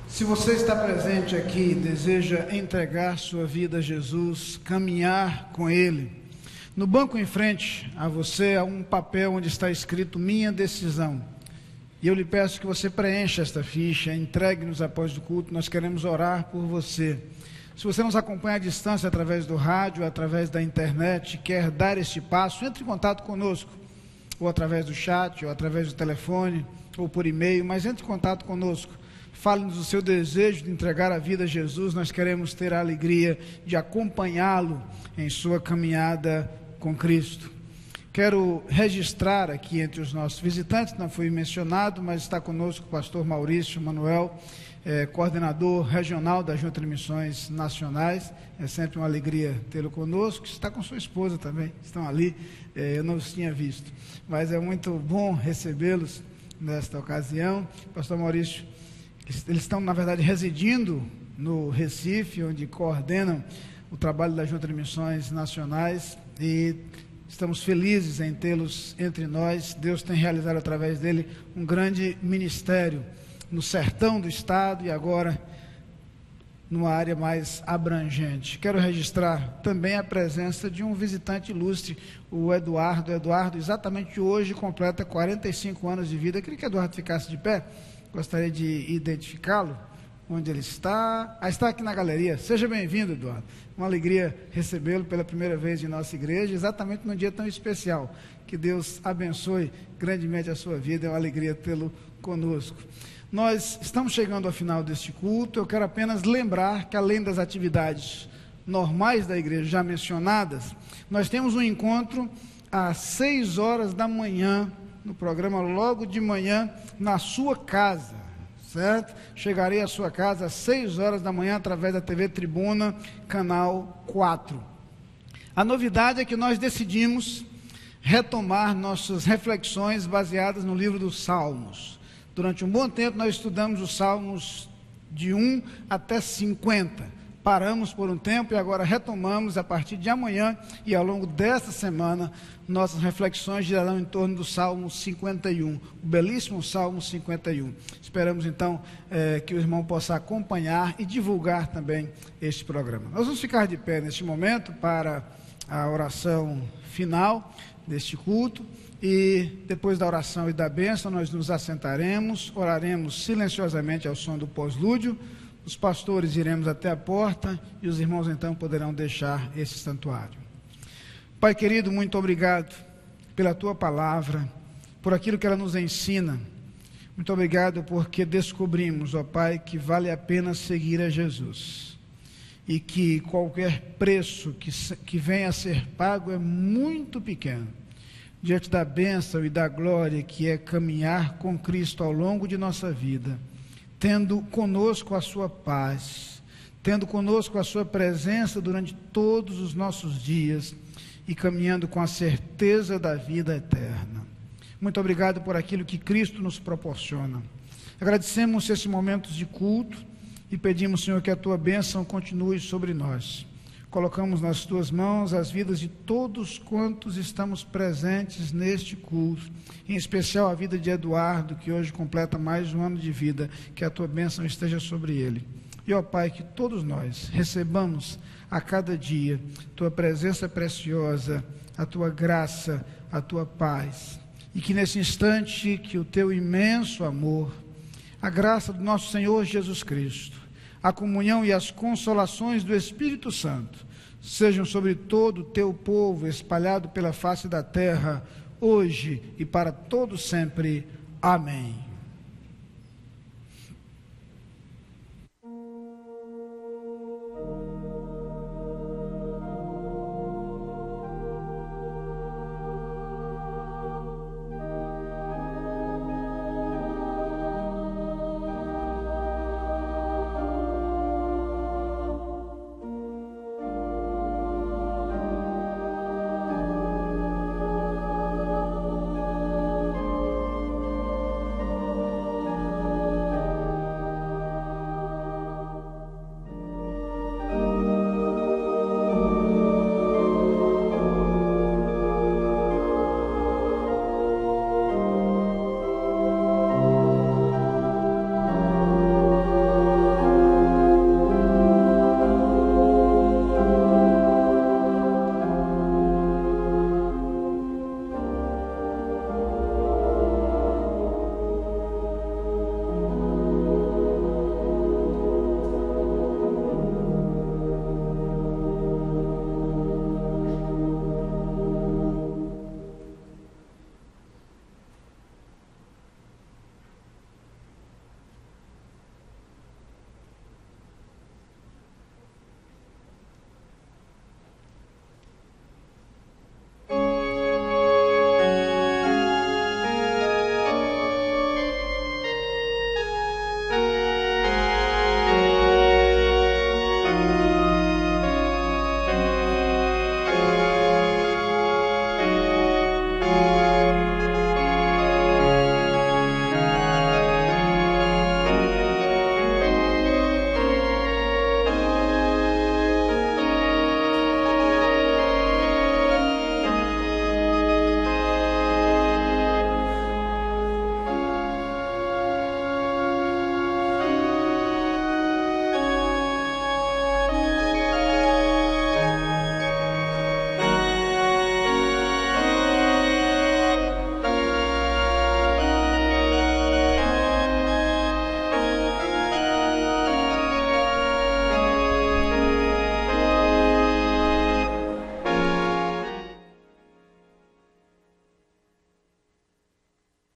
Se você está presente aqui e deseja entregar sua vida a Jesus, caminhar com Ele, no banco em frente a você há um papel onde está escrito Minha Decisão. E eu lhe peço que você preencha esta ficha, entregue-nos após o culto, nós queremos orar por você. Se você nos acompanha à distância através do rádio, através da internet, quer dar este passo, entre em contato conosco, ou através do chat, ou através do telefone, ou por e-mail, mas entre em contato conosco. Fale-nos o seu desejo de entregar a vida a Jesus, nós queremos ter a alegria de acompanhá-lo em sua caminhada com Cristo. Quero registrar aqui entre os nossos visitantes, não foi mencionado, mas está conosco o pastor Maurício Manuel, coordenador regional da Junta de Missões Nacionais. É sempre uma alegria tê-lo conosco. Está com sua esposa também, estão ali, eu não os tinha visto, mas é muito bom recebê-los nesta ocasião. Pastor Maurício, eles estão na verdade residindo no Recife, onde coordenam o trabalho da Junta de Missões Nacionais, e estamos felizes em tê-los entre nós. Deus tem realizado através dele um grande ministério no sertão do estado e agora numa área mais abrangente. Quero registrar também a presença de um visitante ilustre, o Eduardo. Eduardo, exatamente hoje, completa 45 anos de vida. Eu queria que Eduardo ficasse de pé, gostaria de identificá-lo, onde ele está. Está aqui na galeria. Seja bem-vindo, Eduardo. Uma alegria recebê-lo pela primeira vez em nossa igreja, exatamente num dia tão especial. Que Deus abençoe grandemente a sua vida, é uma alegria tê-lo conosco. Nós estamos chegando ao final deste culto. Eu quero apenas lembrar que, além das atividades normais da igreja já mencionadas, nós temos um encontro às 6 horas da manhã, no programa Logo de Manhã, na sua casa, certo? Chegarei à sua casa às 6 horas da manhã, através da TV Tribuna, canal 4. A novidade é que nós decidimos retomar nossas reflexões baseadas no livro dos Salmos. Durante um bom tempo nós estudamos os Salmos de 1 até 50. Paramos por um tempo e agora retomamos a partir de amanhã, e ao longo desta semana nossas reflexões girarão em torno do Salmo 51, o belíssimo Salmo 51. Esperamos então que o irmão possa acompanhar e divulgar também este programa. Nós vamos ficar de pé neste momento para a oração final deste culto. E depois da oração e da bênção, nós nos assentaremos, oraremos silenciosamente ao som do pós-lúdio, os pastores iremos até a porta e os irmãos então poderão deixar esse santuário. Pai querido, muito obrigado pela Tua palavra, por aquilo que ela nos ensina. Muito obrigado porque descobrimos, ó Pai, que vale a pena seguir a Jesus e que qualquer preço que venha a ser pago é muito pequeno diante da bênção e da glória que é caminhar com Cristo ao longo de nossa vida, tendo conosco a sua paz, tendo conosco a sua presença durante todos os nossos dias e caminhando com a certeza da vida eterna. Muito obrigado por aquilo que Cristo nos proporciona. Agradecemos esses momentos de culto e pedimos, Senhor, que a Tua bênção continue sobre nós. Colocamos nas Tuas mãos as vidas de todos quantos estamos presentes neste culto, em especial a vida de Eduardo, que hoje completa mais um ano de vida, que a Tua bênção esteja sobre ele. E, ó Pai, que todos nós recebamos a cada dia Tua presença preciosa, a Tua graça, a Tua paz, e que nesse instante que o Teu imenso amor, a graça do nosso Senhor Jesus Cristo, a comunhão e as consolações do Espírito Santo sejam sobre todo o Teu povo espalhado pela face da terra, hoje e para todo sempre. Amém.